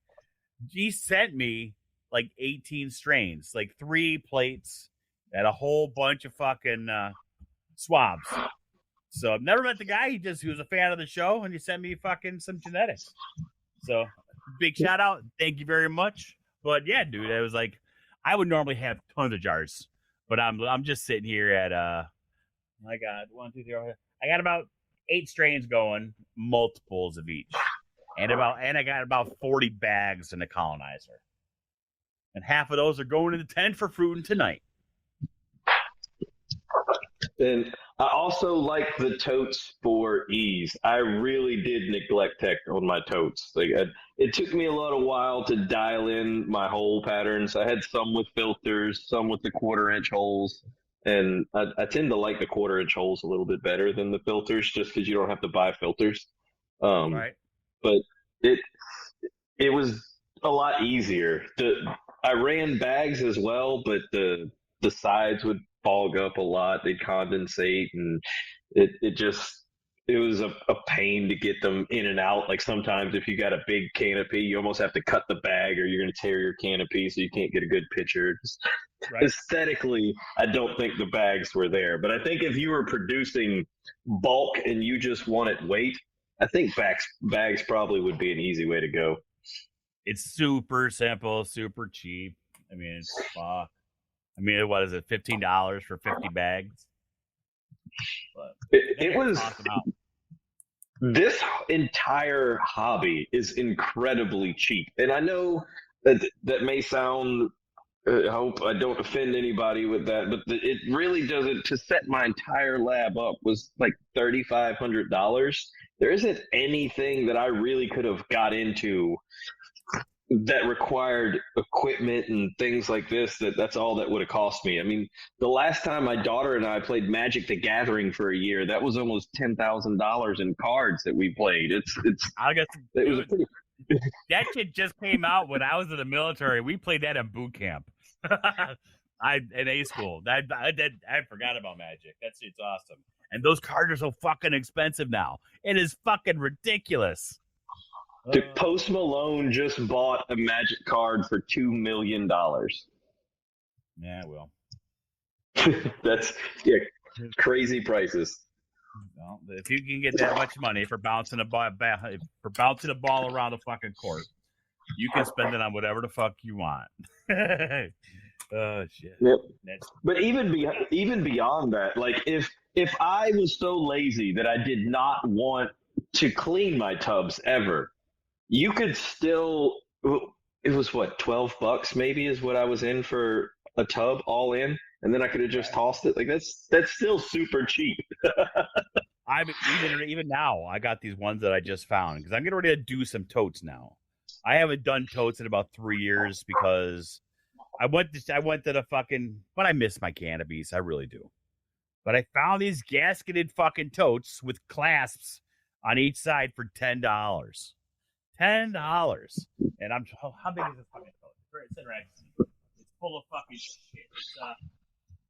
He sent me like 18 strains, like 3 plates, and a whole bunch of fucking swabs. So I've never met the guy. He was a fan of the show, and he sent me fucking some genetics. So big shout out. Thank you very much. But yeah, dude, I was like, I would normally have tons of jars, but I'm just sitting here at I got 1, 2, 3. I got about 8 strains going, multiples of each, and I got about 40 bags in the colonizer, and half of those are going in the tent for fruiting tonight. And I also like the totes for ease. I really did neglect tech on my totes. It took me a little while to dial in my hole patterns. I had some with filters, some with the 1/4-inch holes. And I tend to like the 1/4-inch holes a little bit better than the filters, just because you don't have to buy filters. Right. But it was a lot easier. I ran bags as well, but the sides would fog up a lot. They'd condensate, and it was a pain to get them in and out. Like sometimes if you got a big canopy, you almost have to cut the bag or you're going to tear your canopy, so you can't get a good picture. Right. Aesthetically, I don't think the bags were there. But I think if you were producing bulk and you just wanted weight, I think bags probably would be an easy way to go. It's super simple, super cheap. I mean, it's fuck. I mean, what is it, $15 for 50 bags? But it was. This entire hobby is incredibly cheap, and I know that may sound. I hope I don't offend anybody with that, but it really doesn't. To set my entire lab up was like $3,500. There isn't anything that I really could have got into that required equipment and things like this. That's all that would have cost me. I mean, the last time my daughter and I played Magic the Gathering for a year, that was almost $10,000 in cards that we played. It was a pretty. That shit just came out when I was in the military. We played that in boot camp. In A school. I forgot about Magic. That shit's awesome. And those cards are so fucking expensive now. It is fucking ridiculous. Dude, Post Malone just bought a Magic card for $2 million. Yeah, well. That's crazy prices. Well, if you can get that much money for bouncing a ball around the fucking court, you can spend it on whatever the fuck you want. Oh shit. Yep. But even beyond that, like if I was so lazy that I did not want to clean my tubs ever, you could still. It was what, $12 maybe is what I was in for a tub all in, and then I could have just tossed it. Like that's still super cheap. even now, I got these ones that I just found because I'm getting ready to do some totes now. I haven't done totes in about 3 years because I went to the fucking, but I miss my cannabis. I really do. But I found these gasketed fucking totes with clasps on each side for $10. $10. And how big is this fucking tote? It's full of fucking shit.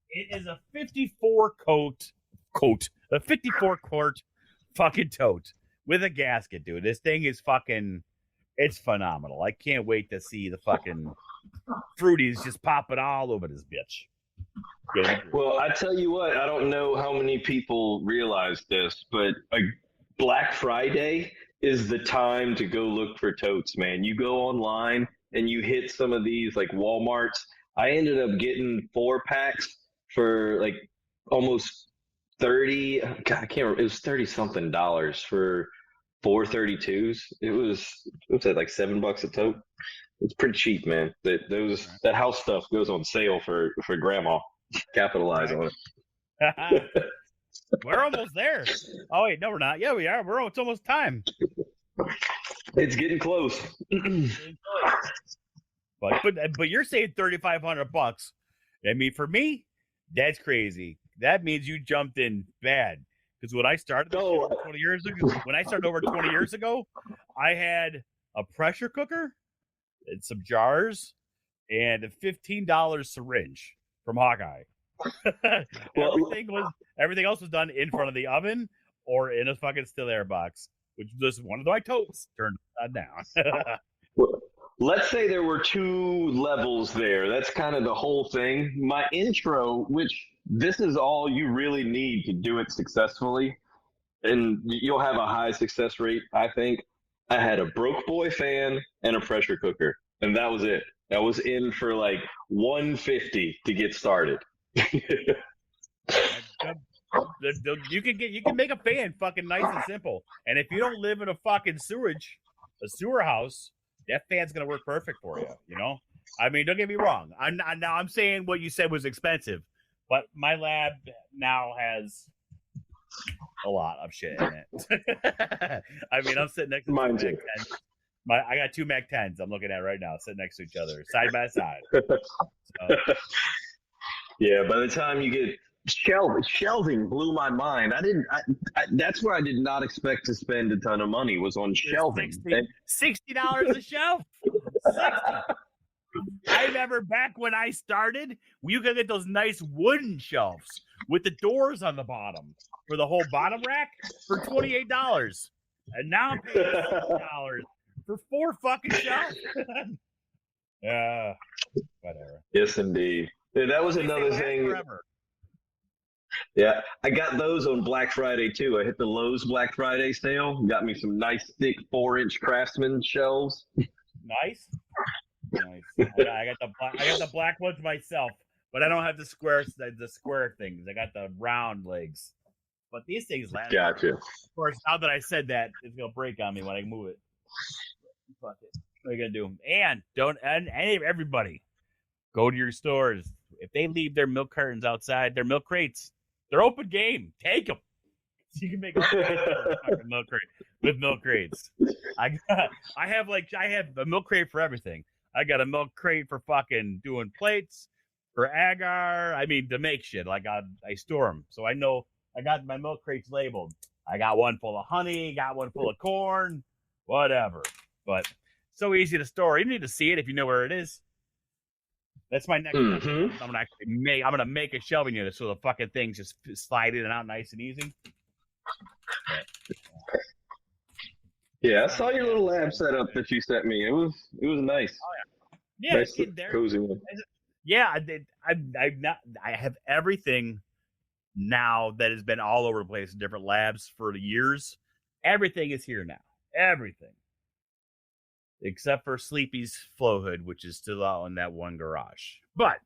It is a 54 quart fucking tote with a gasket, dude. This thing is fucking, it's phenomenal. I can't wait to see the fucking fruities just popping all over this bitch. Well, I tell you what, I don't know how many people realize this, but Black Friday is the time to go look for totes, man. You go online and you hit some of these like Walmarts. I ended up getting 4 packs for like almost 30. God, I can't remember. It was $30-something for 432s. It was like $7 a tote. It's pretty cheap, man. That house stuff goes on sale for grandma. Capitalize on it. We're almost there. Oh wait, no, we're not. Yeah, we are. It's almost time. It's getting close. But you're saying $3,500. I mean, for me, that's crazy. That means you jumped in bad. Because when I started over 20 years ago, I had a pressure cooker and some jars and a $15 syringe from Hawkeye. Everything else was done in front of the oven or in a fucking still air box, which was one of my totes turned down. Well, let's say there were 2 levels there. That's kind of the whole thing. My intro, which this is all you really need to do it successfully, and you'll have a high success rate, I think. I had a broke boy fan and a pressure cooker, and that was it. That was in for like $150 to get started. You can make a fan fucking nice and simple, and if you don't live in a fucking sewer house, that fan's gonna work perfect for you. You know, I mean, don't get me wrong. I'm saying what you said was expensive, but my lab now has a lot of shit in it. I mean, I'm sitting next to Mine too. I got 2 Mac 10s I'm looking at right now, sitting next to each other, side by side. Yeah, by the time you get shelving blew my mind. That's where I did not expect to spend a ton of money was on shelving. $60 a shelf. 60. I remember back when I started, you could get those nice wooden shelves with the doors on the bottom for the whole bottom rack for $28. And now I'm paying $60 for 4 fucking shelves. Whatever. Yes, indeed. Yeah, that was another thing. Forever. Yeah, I got those on Black Friday too. I hit the Lowe's Black Friday sale. Got me some nice thick 4-inch Craftsman shelves. Nice. I got the black ones myself, but I don't have the square things. I got the round legs. But these things last. Gotcha. Of course, now that I said that, it's gonna break on me when I move it. Fuck it. What are you gonna do? And everybody, go to your stores. If they leave their milk cartons outside, their milk crates, they're open game. Take them. You can make all kinds of fucking milk crate with milk crates. I have a milk crate for everything. I got a milk crate for fucking doing plates, for agar. I mean, to make shit. Like I store them, so I know I got my milk crates labeled. I got one full of honey, got one full of corn, whatever. But so easy to store. You don't need to see it if you know where it is. That's my next. Mm-hmm. I'm gonna make a shelving unit so the fucking things just slide in and out nice and easy. Yeah, I saw your little lab setup that you sent me. It was nice. Oh yeah, nice cozy one. Yeah, I have everything now that has been all over the place in different labs for the years. Everything is here now. Everything. Except for Sleepy's flow hood, which is still out in that one garage. But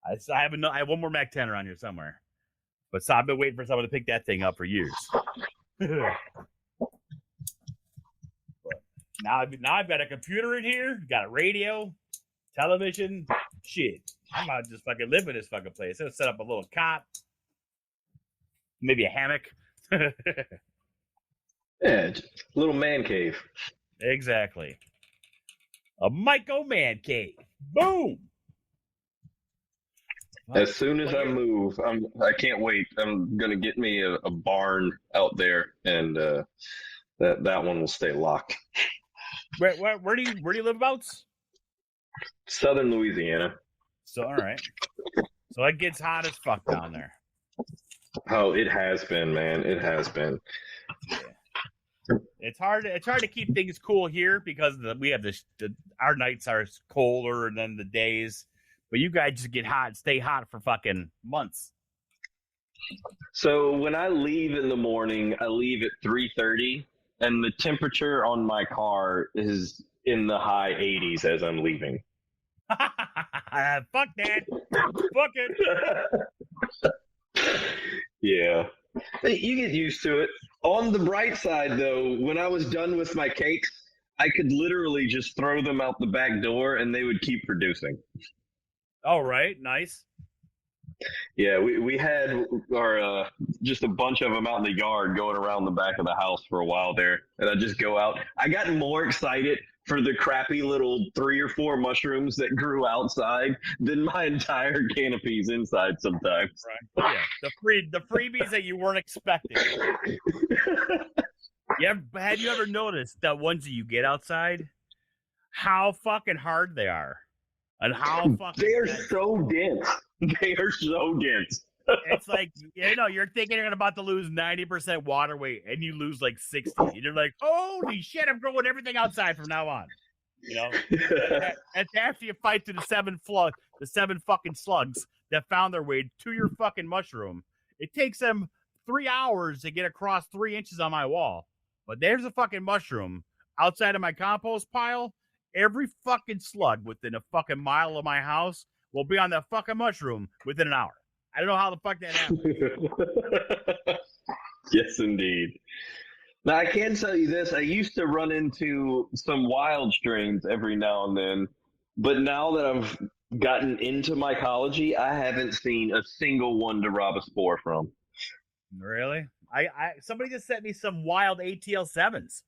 I have one more Mac 10 around here somewhere. But so I've been waiting for someone to pick that thing up for years. But now I've got a computer in here, got a radio, television, shit. I'm about to just fucking live in this fucking place. I'm gonna set up a little cot, maybe a hammock. Yeah, little man cave. Exactly. A Myco man cave. Boom. As soon as I move, I can't wait. I'm gonna get me a barn out there, and that one will stay locked. Where do you live about? Southern Louisiana. So all right. So it gets hot as fuck down there. Oh, it has been, man. It has been. Yeah. It's hard to keep things cool here because we have our nights are colder than the days, but you guys just get hot and stay hot for fucking months. So when I leave in the morning, I leave at 3:30, and the temperature on my car is in the high 80s as I'm leaving. Fuck that. Fuck it. Yeah. You get used to it. On the bright side, though, when I was done with my cakes, I could literally just throw them out the back door and they would keep producing. All right. Nice. Yeah, we had our just a bunch of them out in the yard going around the back of the house for a while there. And I'd just go out. I got more excited for the crappy little 3 or 4 mushrooms that grew outside than my entire canopies inside sometimes. Right. Yeah. The freebies that you weren't expecting. Have you ever noticed that ones that you get outside, how fucking hard they are? And how fucking they're so dense. They are so dense. It's like, you're thinking you're about to lose 90% water weight and you lose like 60. And you're like, holy shit, I'm growing everything outside from now on. And after you fight through the 7 fucking slugs that found their way to your fucking mushroom, it takes them 3 hours to get across 3 inches on my wall. But there's a fucking mushroom outside of my compost pile. Every fucking slug within a fucking mile of my house will be on that fucking mushroom within an hour. I don't know how the fuck that happened. Yes, indeed. Now, I can tell you this. I used to run into some wild strains every now and then, but now that I've gotten into mycology, I haven't seen a single one to rob a spore from. Really? Somebody just sent me some wild ATL7s.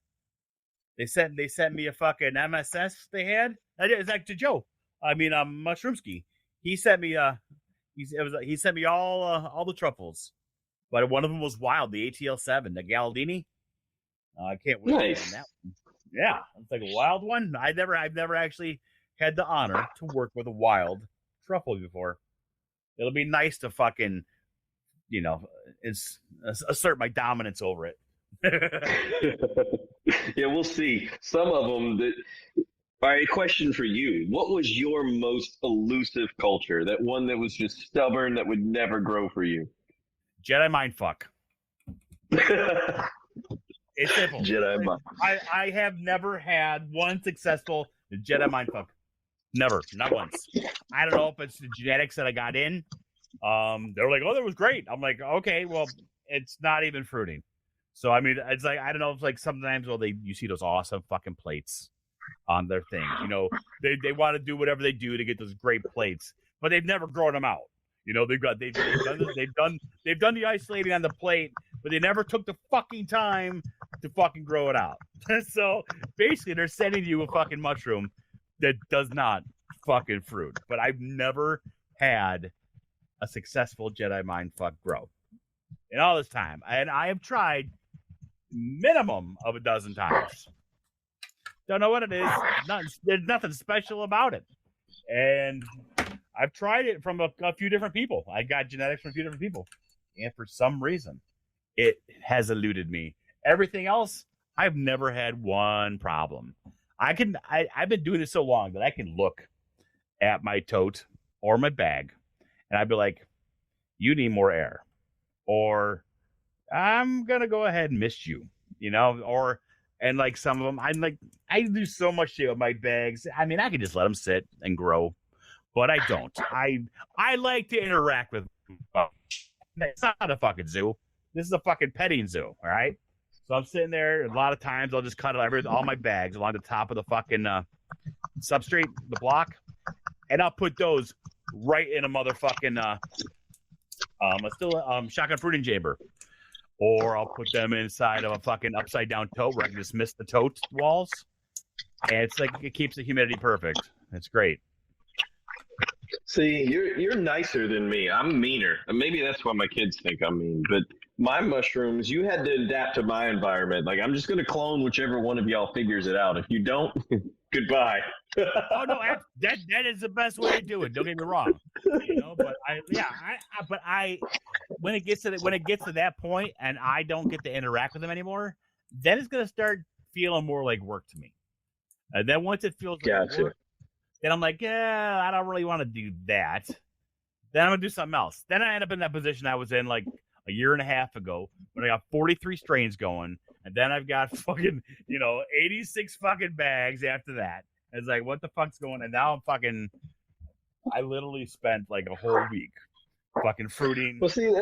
They sent me a fucking MSS they had. It's like to Joe. I mean, Mushroomski. He sent me he sent me all the truffles, but one of them was wild, the ATL7, the Galladini. I can't wait nice. on that one. Yeah, it's like a wild one. I've never actually had the honor to work with a wild truffle before. It'll be nice to fucking, assert my dominance over it. Yeah, we'll see. Some of them that. All right, question for you. What was your most elusive culture? That one that was just stubborn, that would never grow for you? Jedi mindfuck. It's simple. Jedi mind. I have never had one successful Jedi mindfuck. Never. Not once. I don't know if it's the genetics that I got in. They were like, oh, that was great. I'm like, okay, well, it's not even fruiting. So, I mean, it's like, I don't know if like sometimes, you see those awesome fucking plates on their things. They want to do whatever they do to get those great plates, but they've never grown them out. They've done the isolating on the plate, but they never took the fucking time to fucking grow it out. So basically, they're sending you a fucking mushroom that does not fucking fruit. But I've never had a successful Jedi mindfuck grow in all this time, and I have tried minimum of a dozen times. Don't know what it is. There's nothing special about it. And I've tried it from a few different people. I got genetics from a few different people. And for some reason, it has eluded me. Everything else, I've never had one problem. I've been doing it so long that I can look at my tote or my bag, and I'd be like, you need more air. Or I'm going to go ahead and miss you, and like some of them, I do so much shit with my bags. I mean, I can just let them sit and grow, but I don't. I like to interact with them. It's not a fucking zoo. This is a fucking petting zoo, all right? So I'm sitting there. A lot of times I'll just cut all my bags along the top of the fucking substrate, the block, and I'll put those right in a motherfucking shotgun fruiting chamber. or I'll put them inside of a fucking upside down tote where I can just miss the tote walls. And it's like it keeps the humidity perfect. It's great. See, you're nicer than me. I'm meaner. And maybe that's why my kids think I'm mean. But my mushrooms, you had to adapt to my environment. Like, I'm just going to clone whichever one of y'all figures it out. If you don't, goodbye. Oh no, that is the best way to do it. Don't get me wrong. You know, but when it gets to that point and I don't get to interact with them anymore, then it's going to start feeling more like work to me. And then once it feels like work, then I'm like, yeah, I don't really want to do that. Then I'm going to do something else. Then I end up in that position I was in like a year and a half ago when I got 43 strains going. And then I've got fucking, 86 fucking bags after that. It's like, what the fuck's going on? And now I literally spent like a whole week fucking fruiting. Well, see,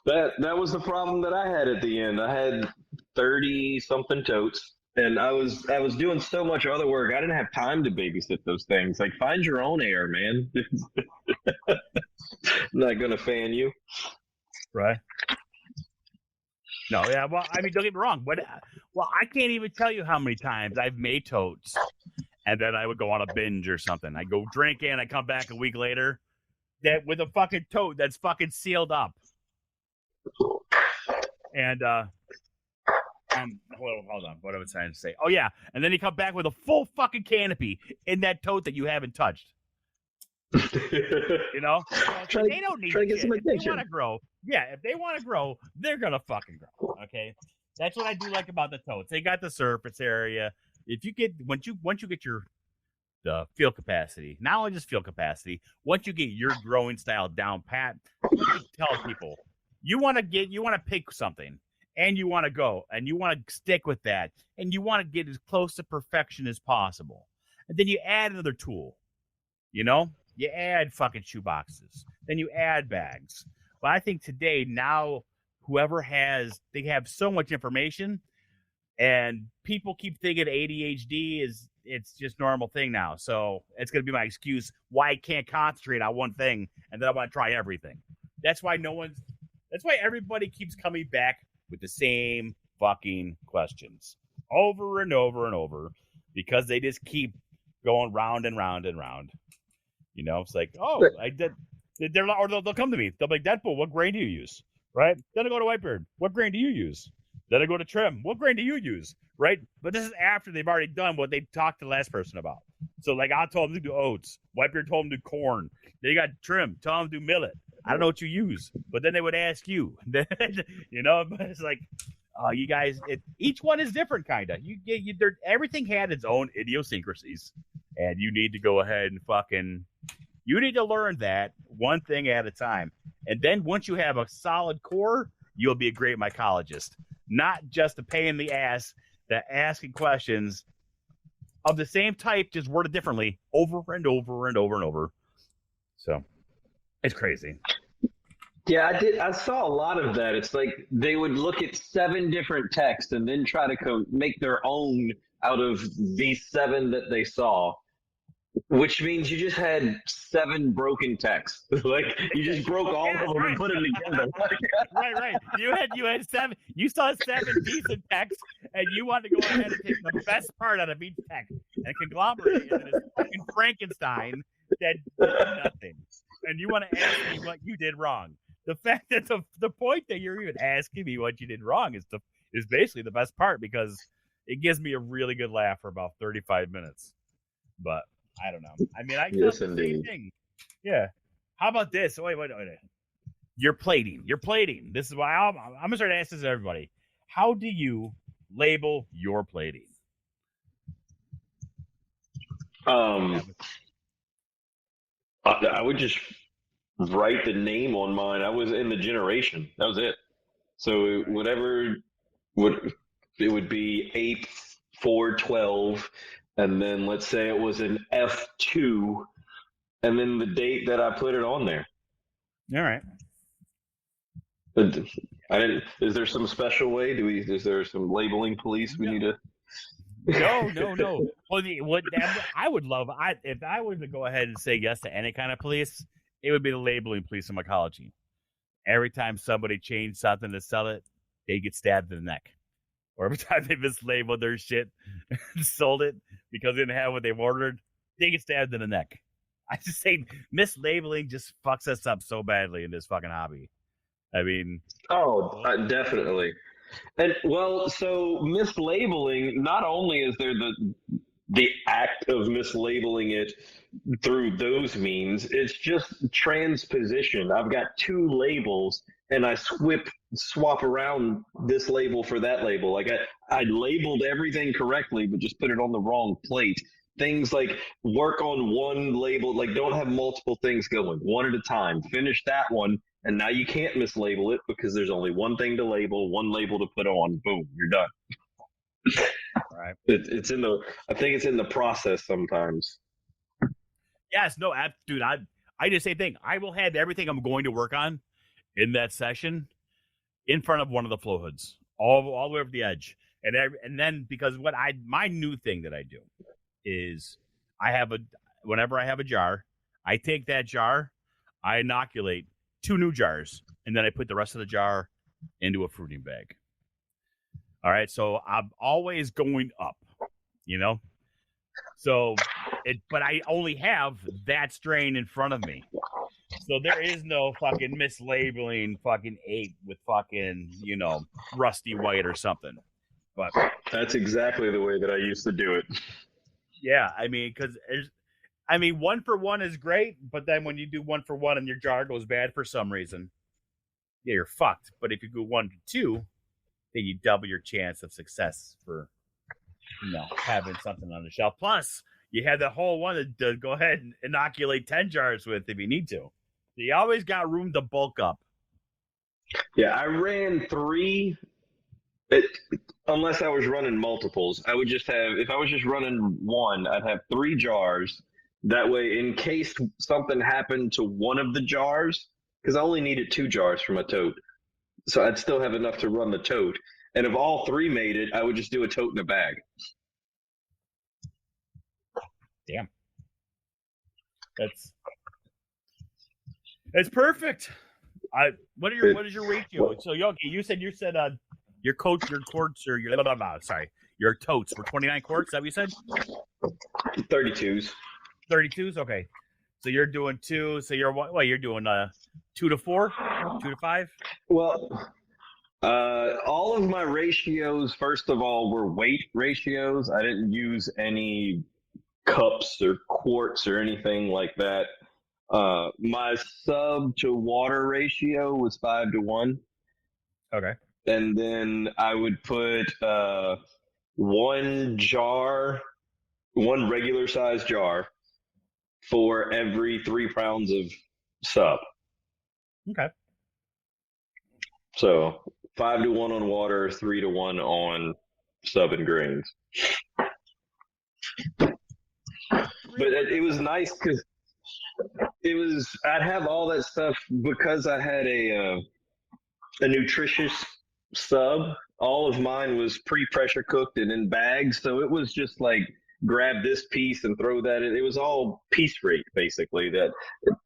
that was the problem that I had at the end. I had 30-something totes. And I was doing so much other work. I didn't have time to babysit those things. Like, find your own air, man. I'm not gonna fan you, right? No, yeah. Well, I mean, don't get me wrong. But I can't even tell you how many times I've made totes, and then I would go on a binge or something. I go drinking, I come back a week later, that with a fucking tote that's fucking sealed up, and hold on. What I was trying to say. Oh yeah, and then you come back with a full fucking canopy in that tote that you haven't touched. They don't need to get some attention. If they want to grow, if they want to grow, they're gonna fucking grow. Okay, that's what I do like about the totes. They got the surface area. If you get once you get the field capacity, not only just field capacity, once you get your growing style down pat, tell people you want to pick something. And you want to go, and you want to stick with that, and you want to get as close to perfection as possible. And then you add another tool. You add fucking shoe boxes. Then you add bags. But I think today, now, they have so much information, and people keep thinking ADHD it's just normal thing now. So it's going to be my excuse why I can't concentrate on one thing, and then I want to try everything. That's why everybody keeps coming back with the same fucking questions over and over and over because they just keep going round and round and round. It's like, I did. Or they'll come to me. They'll be like, Deadpool, what grain do you use? Right? Then I go to Whitebeard. What grain do you use? Then I go to Trim. What grain do you use? Right? But this is after they've already done what they talked to the last person about. So like I told them to do oats. Whitebeard told them to do corn. Then you got Trim. Tell them to do millet. I don't know what you use, but then they would ask you. But it's like, you guys, each one is different, kind of. Everything had its own idiosyncrasies, and you need to go ahead and you need to learn that one thing at a time. And then once you have a solid core, you'll be a great mycologist, not just a pain in the ass that asking questions of the same type, just worded differently over and over and over and over. So. It's crazy. Yeah, I saw a lot of that. It's like they would look at 7 different texts and then try to make their own out of these 7 that they saw, which means you just had 7 broken texts. Like you just broke all of them and put them together. Right. You had 7. You saw 7 decent texts, and you wanted to go ahead and take the best part out of each text and conglomerate it into this fucking Frankenstein that did nothing. And you want to ask me what you did wrong. The fact that the point that you're even asking me what you did wrong is basically the best part because it gives me a really good laugh for about 35 minutes. But I don't know. I mean, I yes, the same thing. Yeah. How about this? Wait. You're plating. This is why I'm going to start asking this to everybody. How do you label your plating? I would just write the name on mine. I was in the generation. That was it. So it would be 8/4/12, and then let's say it was an F2, and then the date that I put it on there. All right. Is there some special way? Is there some labeling police we need to? No. Well, I would love if I were to go ahead and say yes to any kind of police, it would be the labeling police in mycology. Every time somebody changed something to sell it, they get stabbed in the neck. Or every time they mislabeled their shit and sold it because they didn't have what they've ordered, they get stabbed in the neck. I just say mislabeling just fucks us up so badly in this fucking hobby. I mean, definitely. And well, so mislabeling, not only is there the act of mislabeling it through those means, it's just transposition. I've got two labels and I swap around this label for that label. Like I labeled everything correctly, but just put it on the wrong plate. Things like work on one label, like don't have multiple things going, one at a time. Finish that one, and now you can't mislabel it because there's only one thing to label, one label to put on. Boom, you're done. Right. It's in the. I think it's in the process sometimes. Yes, no, dude. I do the same thing. I will have everything I'm going to work on in that session in front of one of the flow hoods, all the way over the edge, and then because my new thing that I do is whenever I have a jar, I take that jar, I inoculate 2 new jars, and then I put the rest of the jar into a fruiting bag. All right, so I'm always going up, you know. So, but I only have that strain in front of me, so there is no fucking mislabeling fucking 8 with fucking rusty white or something. But that's exactly the way that I used to do it. Yeah, I mean, because 1 for 1 is great, but then when you do 1 for 1 and your jar goes bad for some reason, yeah, you're fucked. But if you go 1 to 2, then you double your chance of success for having something on the shelf. Plus, you have the whole one to go ahead and inoculate 10 jars with if you need to. So you always got room to bulk up. Yeah, I ran 3. Unless I was running multiples, I would just have, if I was just running 1, I'd have 3 jars. That way, in case something happened to one of the jars, because I only needed 2 jars for my tote. So I'd still have enough to run the tote. And if all 3 made it, I would just do a tote in a bag. Damn. That's perfect. What is your ratio? So you said your quarts or your totes were 29 quarts. Is that what you said? 32s. 32s. Okay. So you're doing 2. So you're doing 2 to 4, 2 to 5. Well, all of my ratios, first of all, were weight ratios. I didn't use any cups or quarts or anything like that. My sub to water ratio was 5 to 1. Okay. And then I would put 1 regular size jar for every 3 pounds of sub. Okay. So 5 to 1 on water, 3 to 1 on sub and grains. But it was nice because I'd have all that stuff because I had a nutritious sub. All of mine was pre-pressure cooked and in bags, so it was just like grab this piece and throw that in. It was all piece rate basically. That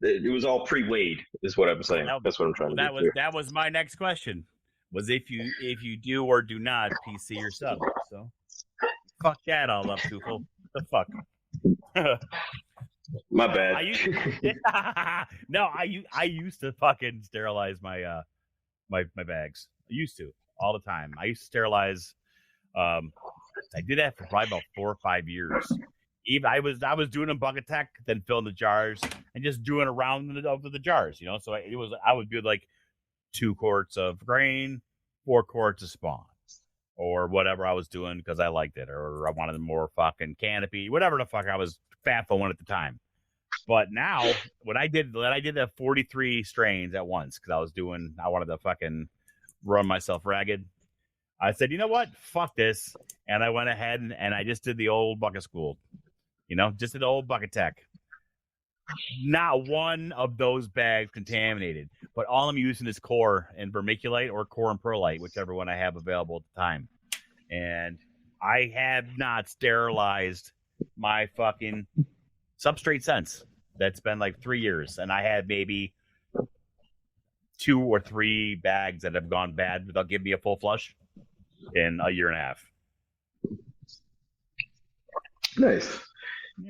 it was all pre-weighed is what I'm saying. That's what I'm trying to do. That was my next question. Was if you do or do not PC your sub. So fuck that all up, Tueful. The fuck. My bad. I used to fucking sterilize my my bags. I used to all the time. I used to sterilize. I did that for probably about 4 or 5 years. Even I was doing a bucket tech, then filling the jars and just doing a round of the jars. So I would do like 2 quarts of grain, 4 quarts of spawn, or whatever I was doing because I liked it, or I wanted more fucking canopy, whatever the fuck I was FAFOing at the time. But now, when I did the 43 strains at once because I wanted to fucking run myself ragged. I said, you know what? Fuck this. And I went ahead and I just did the old bucket school. Just did the old bucket tech. Not one of those bags contaminated, but all I'm using is core and vermiculite or core and perlite, whichever one I have available at the time. And I have not sterilized my fucking substrate since. That's been like 3 years. And I had maybe 2 or 3 bags that have gone bad without giving me a full flush in a year and a half. Nice.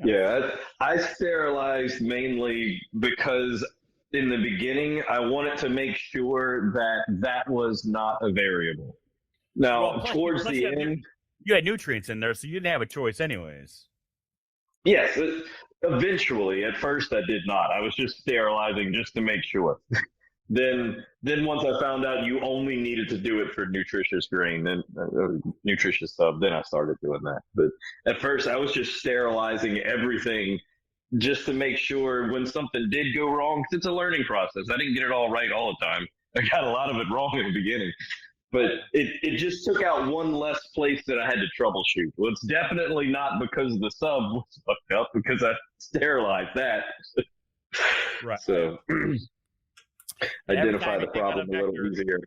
Yeah, I sterilized mainly because in the beginning I wanted to make sure that was not a variable. Now, towards the end, you had nutrients in there, so you didn't have a choice anyways. Yes, eventually. At first, I did not. I was just sterilizing just to make sure. Then once I found out you only needed to do it for nutritious grain, then nutritious sub, then I started doing that. But at first, I was just sterilizing everything just to make sure when something did go wrong, 'cause it's a learning process. I didn't get it all right all the time. I got a lot of it wrong in the beginning. But it just took out one less place that I had to troubleshoot. Well, it's definitely not because the sub was fucked up, because I sterilized that. Right. So identify the problem a little easier.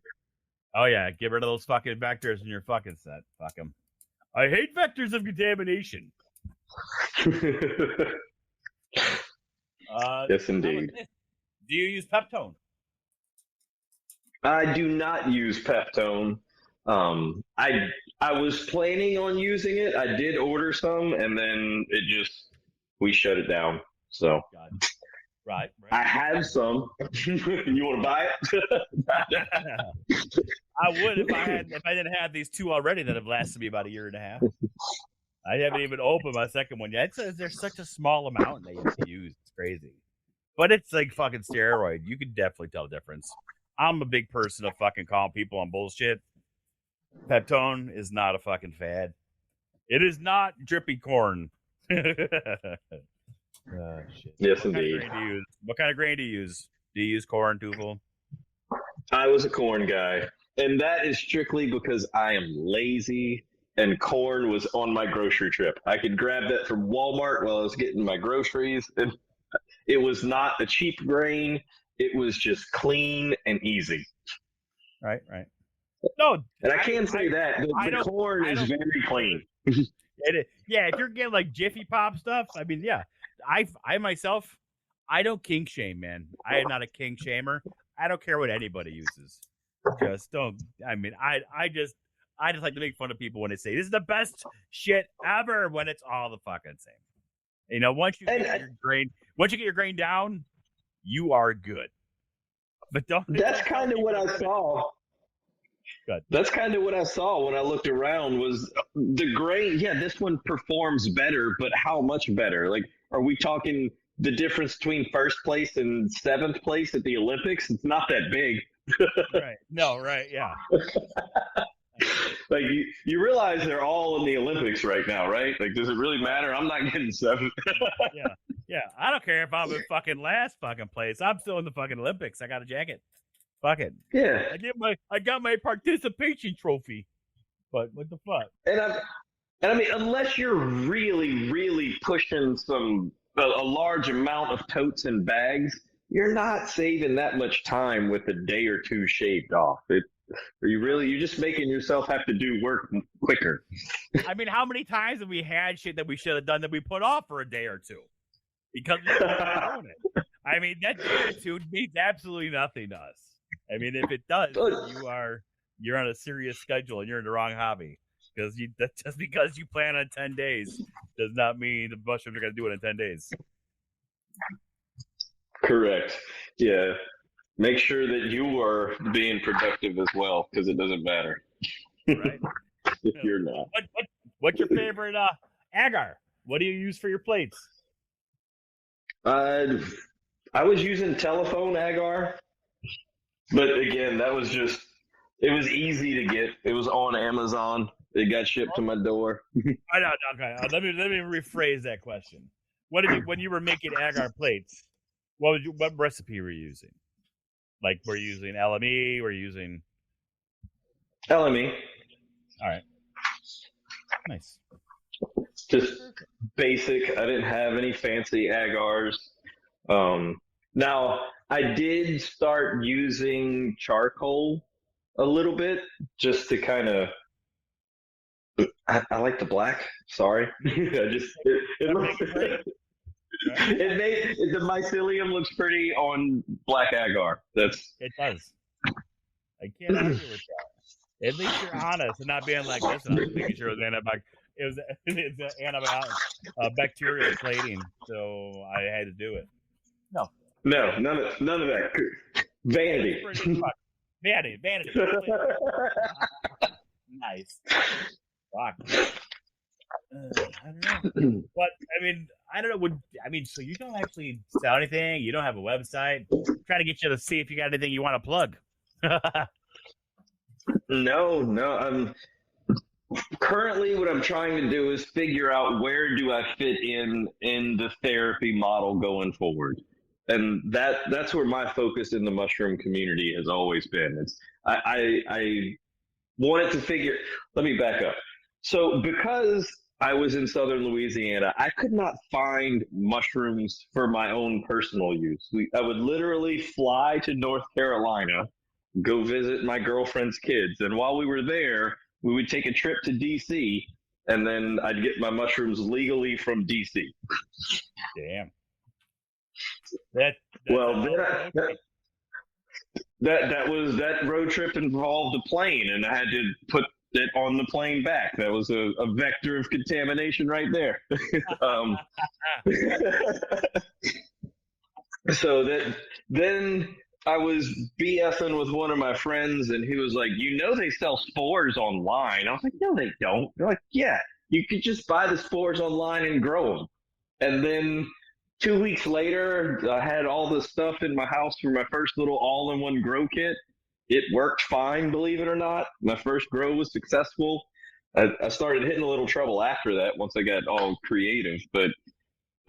Oh, yeah. Get rid of those fucking vectors in your fucking set. Fuck them. I hate vectors of contamination. Yes, indeed. Do you use Peptone? I do not use Peptone. I was planning on using it. I did order some, and then we shut it down. So right. I have some. You want to buy it? I would if I didn't have these 2 already that have lasted me about a year and a half. I haven't even opened my second one yet. There's such a small amount they used to use. It's crazy. But it's like fucking steroid. You can definitely tell the difference. I'm a big person of fucking calling people on bullshit. Peptone is not a fucking fad. It is not drippy corn. Shit. Yes, indeed. What kind of grain do you use? Do you use corn, Tueful? I was a corn guy. And that is strictly because I am lazy, and corn was on my grocery trip. I could grab that from Walmart while I was getting my groceries. And it was not a cheap grain. It was just clean and easy. Right. No, and I can say that the corn is very clean. Yeah, if you're getting like Jiffy Pop stuff, I mean, yeah. I myself, I don't kink shame, man. I am not a kink shamer. I don't care what anybody uses. Just don't. I mean, I just like to make fun of people when they say this is the best shit ever when it's all the fucking same. You know, once you get your grain down, you are good. But that's kind of what I saw. Good. That's kind of what I saw when I looked around was the grain. Yeah, this one performs better, but how much better? Like, are we talking the difference between first place and 7th place at the Olympics? It's not that big. Right. No, right. Yeah. Like you realize they're all in the Olympics right now, right? Like, does it really matter? I'm not getting 7th. Yeah. I don't care if I'm in fucking last fucking place. I'm still in the fucking Olympics. I got a jacket. Fuck it. Yeah. I got my participation trophy. But what the fuck? And I mean, unless you're really, really pushing a large amount of totes and bags, you're not saving that much time with a day or 2 shaved off. You're just making yourself have to do work quicker. I mean, how many times have we had shit that we should have done that we put off for a day or 2? Because we're not doing it. I mean, that attitude means absolutely nothing to us. I mean, if it does, you're on a serious schedule and you're in the wrong hobby. Because just because you plan on 10 days does not mean the mushrooms are going to do it in 10 days. Correct. Yeah. Make sure that you are being productive as well, because it doesn't matter. Right. If you're not. What's your favorite agar? What do you use for your plates? I was using telephone agar, but again, it was easy to get. It was on Amazon. It got shipped to my door. I know. Okay, let me rephrase that question. When you were making agar plates? What recipe were you using? Like, were you using LME? Were you using LME? All right. Nice. Just basic. I didn't have any fancy agars. Now, I did start using charcoal a little bit just to kind of. I like the black. Sorry, it The mycelium looks pretty on black agar. It does. I can't argue with that. At least you're honest and not being like, listen, I'm making sure it was it's an antibiotic, bacterial plating, so I had to do it. No, none of that. Vanity. Vanity. Nice. Fuck. I don't know. But, I don't know. So you don't actually sell anything? You don't have a website? I'm trying to get you to see if you got anything you want to plug. No. Currently, what I'm trying to do is figure out where do I fit in the therapy model going forward. And that's where my focus in the mushroom community has always been. I wanted to figure. Let me back up. So because I was in southern Louisiana, I could not find mushrooms for my own personal use. I would literally fly to North Carolina, go visit my girlfriend's kids, and while we were there, we would take a trip to D.C., and then I'd get my mushrooms legally from D.C. Damn. That road trip involved a plane, and I had to put it on the plane back. That was a vector of contamination right there. So then I was BSing with one of my friends, and he was like, they sell spores online. I was like, no, they don't. They're like, yeah, you could just buy the spores online and grow them. And then 2 weeks later, I had all the stuff in my house for my first little all-in-one grow kit. It worked fine, believe it or not. My first grow was successful. I started hitting a little trouble after that once I got all creative, but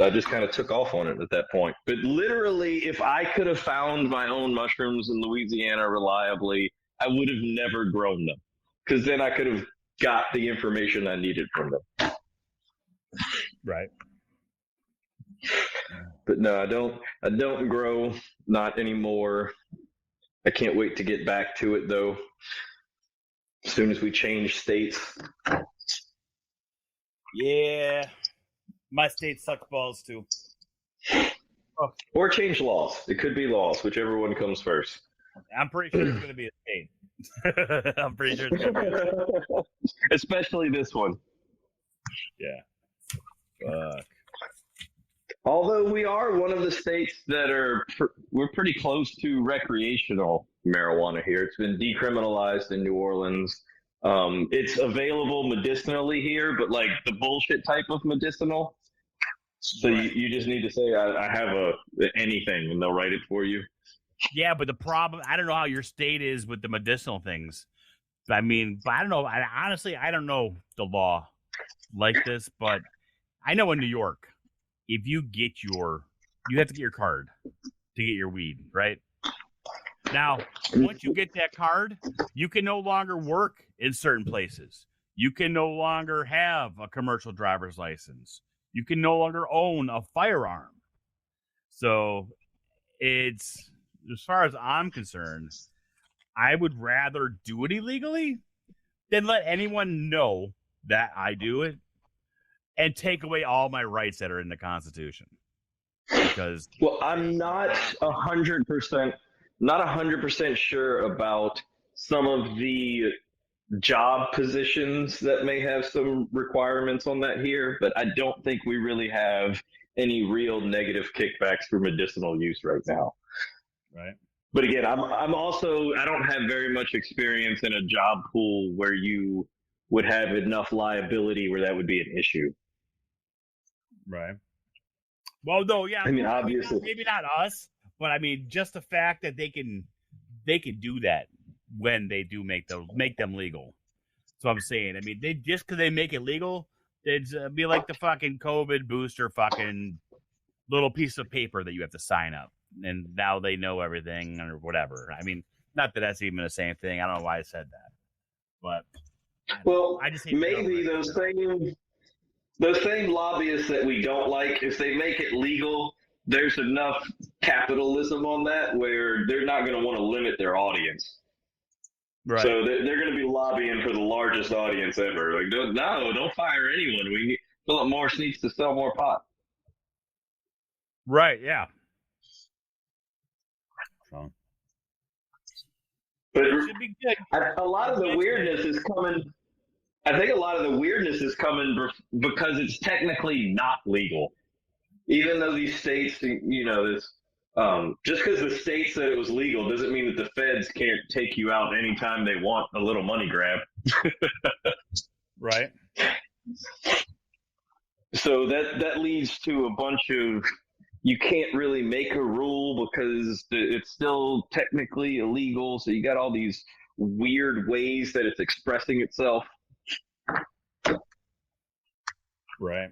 I just kind of took off on it at that point. But literally, if I could have found my own mushrooms in Louisiana reliably, I would have never grown them, because then I could have got the information I needed from them. Right. But no, I don't grow, not anymore. I can't wait to get back to it, though, as soon as we change states. Yeah. My state sucks balls, too. Oh. Or change laws. It could be laws, whichever one comes first. I'm pretty sure it's going to be a state. I'm pretty sure it's going to be a state. Especially this one. Yeah. Fuck. Although we are one of the states that we're pretty close to recreational marijuana here. It's been decriminalized in New Orleans. It's available medicinally here, but like the bullshit type of medicinal. So right. you just need to say, I have anything, and they'll write it for you. Yeah, but the problem, I don't know how your state is with the medicinal things. But I don't know. Honestly, I don't know the law like this, but I know in New York, if you have to get your card to get your weed, right? Now, once you get that card, you can no longer work in certain places. You can no longer have a commercial driver's license. You can no longer own a firearm. So it's, as far as I'm concerned, I would rather do it illegally than let anyone know that I do it and take away all my rights that are in the Constitution. Because I'm not 100% sure about some of the job positions that may have some requirements on that here, but I don't think we really have any real negative kickbacks for medicinal use right now. Right. But again, I don't have very much experience in a job pool where you would have enough liability where that would be an issue. Right. Well, no, yeah. Obviously, maybe not us, but just the fact that they can do that when they do make them legal. So I'm saying, they just because they make it legal, it'd be like the fucking COVID booster fucking little piece of paper that you have to sign up, and now they know everything or whatever. Not that that's even the same thing. I don't know why I said that, but I just maybe those same lobbyists that we don't like, if they make it legal, there's enough capitalism on that where they're not going to want to limit their audience. Right. So they're going to be lobbying for the largest audience ever. Like, don't fire anyone. Philip Morris needs to sell more pot. Right, yeah. So But it should be good. a lot of the weirdness is coming. I think a lot of the weirdness is coming because it's technically not legal. Even though these states, this just because the state said it was legal doesn't mean that the feds can't take you out anytime they want a little money grab. Right. So that leads to a bunch of, you can't really make a rule because it's still technically illegal. So you got all these weird ways that it's expressing itself. Right.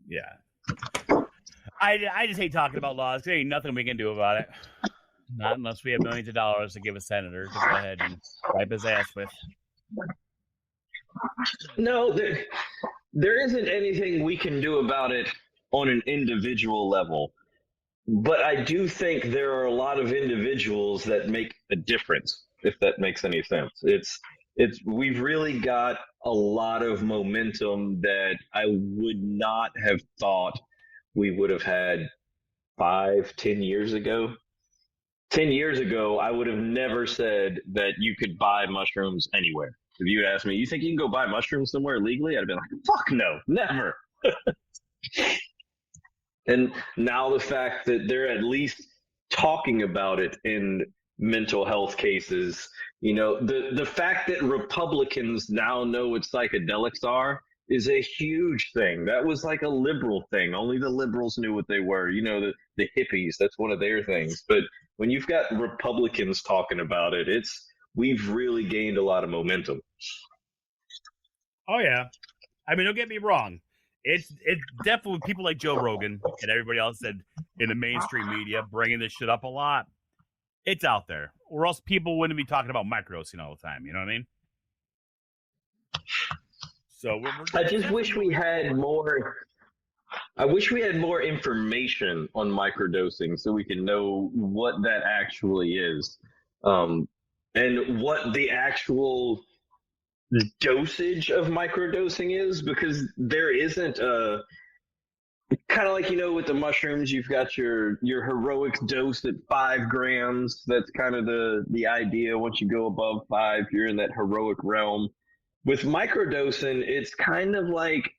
Yeah. I just hate talking about laws. There ain't nothing we can do about it. Not unless we have millions of dollars to give a senator to go ahead and wipe his ass with. No, there isn't anything we can do about it on an individual level. But I do think there are a lot of individuals that make a difference, if that makes any sense. We've really got a lot of momentum that I would not have thought we would have had 5-10 years ago. 10 years ago, I would have never said that you could buy mushrooms anywhere. If you had asked me, you think you can go buy mushrooms somewhere legally? I'd have been like, fuck no, never. And now the fact that they're at least talking about it in mental health cases, the fact that Republicans now know what psychedelics are is a huge thing. That was like a liberal thing. Only the liberals knew what they were. The hippies, that's one of their things. But when you've got Republicans talking about it, we've really gained a lot of momentum. Oh yeah. I mean, don't get me wrong. It's definitely people like Joe Rogan and everybody else that in the mainstream media bringing this shit up a lot. It's out there, or else people wouldn't be talking about microdosing all the time. You know what I mean? So I just wish we had more. I wish we had more information on microdosing so we can know what that actually is, and what the actual dosage of microdosing is, because there isn't a kind of like, with the mushrooms, you've got your heroic dose at 5 grams. That's kind of the idea. Once you go above 5, you're in that heroic realm. With microdosing, it's kind of like,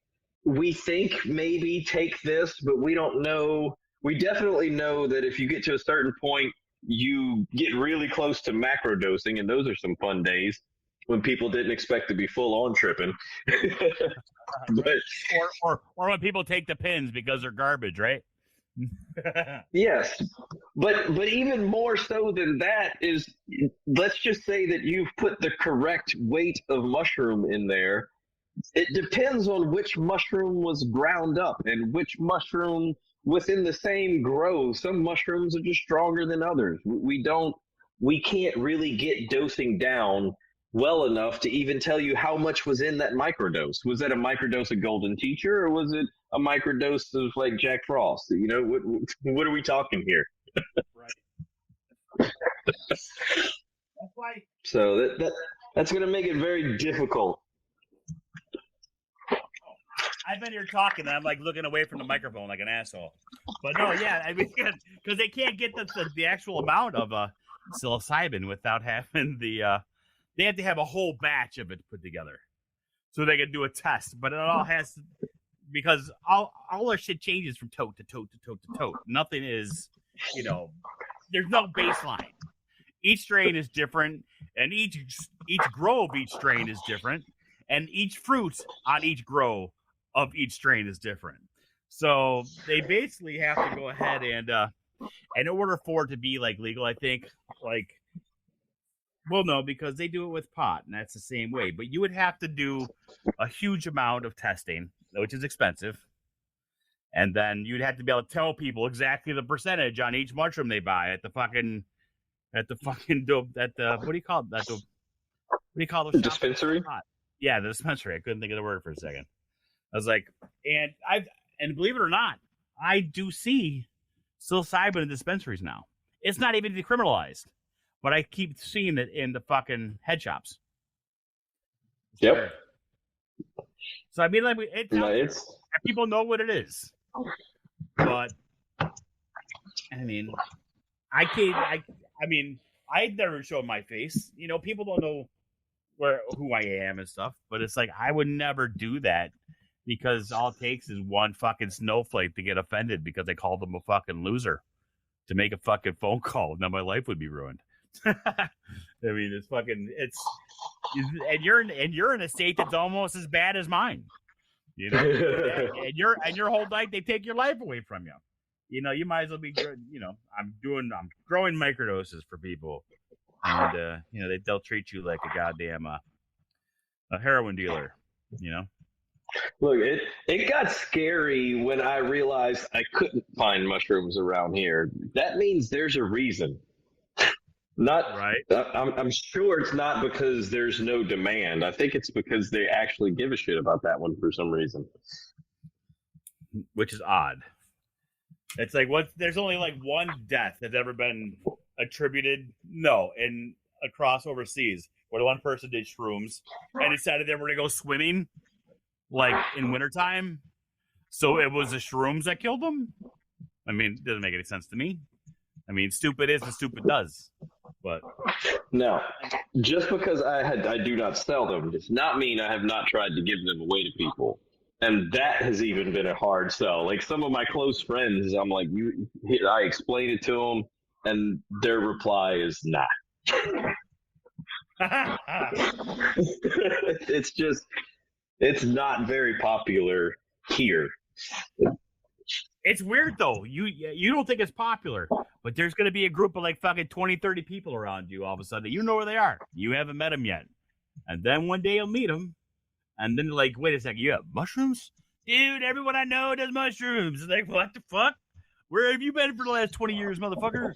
we think maybe take this, but we don't know. We definitely know that if you get to a certain point, you get really close to macrodosing, and those are some fun days when people didn't expect to be full on tripping. But, or when people take the pins because they're garbage, right? Yes, but even more so than that is, let's just say that you've put the correct weight of mushroom in there. It depends on which mushroom was ground up and which mushroom within the same grove. Some mushrooms are just stronger than others. We can't really get dosing down well enough to even tell you how much was in that microdose. Was that a microdose of Golden Teacher, or was it a microdose of like Jack Frost? What are we talking here? Right. That's why. So that's going to make it very difficult. I've been here talking, and I'm like looking away from the microphone like an asshole. But no, yeah, I mean, because they can't get the actual amount of psilocybin without having the. They have to have a whole batch of it put together, so they can do a test. But it all has to, because all our shit changes from tote to tote to tote to tote. Nothing is, there's no baseline. Each strain is different, and each grow of each strain is different, and each fruit on each grow of each strain is different. So they basically have to go ahead and in order for it to be like legal, I think, like, well, no, because they do it with pot, and that's the same way. But you would have to do a huge amount of testing, which is expensive. And then you'd have to be able to tell people exactly the percentage on each mushroom they buy at the what do you call it? What do you call those? Dispensary? Yeah, the dispensary. I couldn't think of the word for a second. I was like, and believe it or not, I do see psilocybin in dispensaries now. It's not even decriminalized, but I keep seeing it in the fucking head shops. Yep. So I mean, like, it's out there. It's And people know what it is. But I mean, I can't. I mean, I'd never show my face. You know, people don't know who I am and stuff. But it's like I would never do that because all it takes is one fucking snowflake to get offended because I called them a fucking loser to make a fucking phone call. Now my life would be ruined. I mean, and you're in a state that's almost as bad as mine. You know, and your whole life they take your life away from you. You know, you might as well be good. You know, I'm growing microdoses for people, and you know they'll treat you like a goddamn a heroin dealer. You know. Look, it got scary when I realized I couldn't find mushrooms around here. That means there's a reason. Not right. I'm sure it's not because there's no demand. I think it's because they actually give a shit about that one for some reason. Which is odd. It's like there's only like one death that's ever been attributed. No, across overseas where the one person did shrooms and decided they were gonna go swimming like in wintertime. So it was the shrooms that killed them. I mean, it doesn't make any sense to me. I mean, stupid is and stupid does. But no, just because I do not sell them does not mean I have not tried to give them away to people, and that has even been a hard sell. Like some of my close friends, I'm like, I explain it to them, and their reply is nah. It's not very popular here. It's weird though. You don't think it's popular, but there's going to be a group of like fucking 20, 30 people around you all of a sudden. You know where they are. You haven't met them yet. And then one day you'll meet them. And then like, wait a second, you have mushrooms? Dude, everyone I know does mushrooms. It's like, what the fuck? Where have you been for the last 20 years, motherfucker?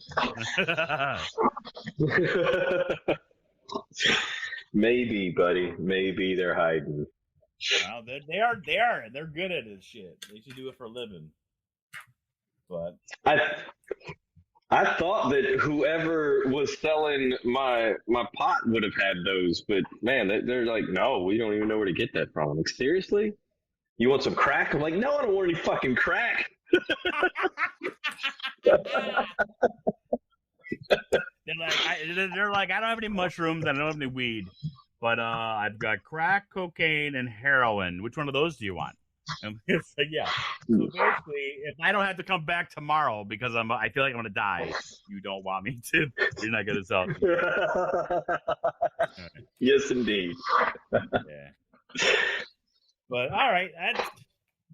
Maybe, buddy. Maybe they're hiding. Well, they are. They're good at this shit. They should do it for a living. But I thought that whoever was selling my pot would have had those, but man, they're like, no, we don't even know where to get that from. I'm like, seriously? You want some crack? I'm like, no, I don't want any fucking crack. They're like, I don't have any mushrooms, I don't have any weed, but I've got crack, cocaine, and heroin. Which one of those do you want? And it's like, yeah. So basically, if I don't have to come back tomorrow because I feel like I'm gonna die, you don't want me to. You're not gonna sell me. Right. Yes, indeed. Yeah. But all right,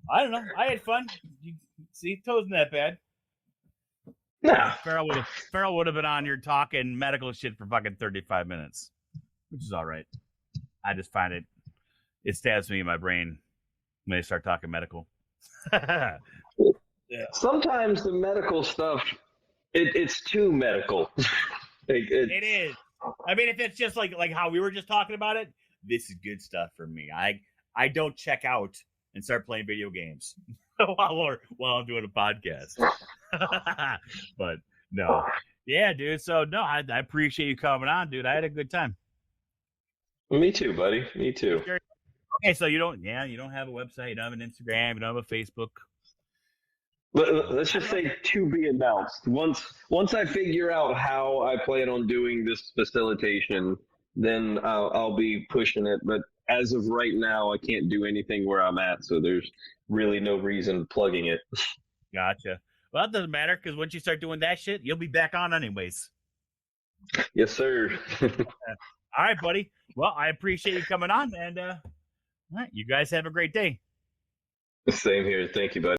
I don't know. I had fun. You see, Toe's not that bad. Nah. Farrell would have been on here talking medical shit for fucking 35 minutes, which is all right. I just find it stabs me in my brain when they start talking medical. Yeah. Sometimes the medical stuff, it's too medical. It is. I mean, if it's just like how we were just talking about it, this is good stuff for me. I don't check out and start playing video games while I'm doing a podcast. But no. Yeah, dude. So no, I appreciate you coming on, dude. I had a good time. Me too, buddy. Me too. Okay, so you don't have a website, you don't have an Instagram, you don't have a Facebook. Let's just say to be announced. Once I figure out how I plan on doing this facilitation, then I'll be pushing it. But as of right now, I can't do anything where I'm at, so there's really no reason plugging it. Gotcha. Well, it doesn't matter because once you start doing that shit, you'll be back on anyways. Yes, sir. All right, buddy. Well, I appreciate you coming on, and all right, you guys have a great day. Same here. Thank you, buddy.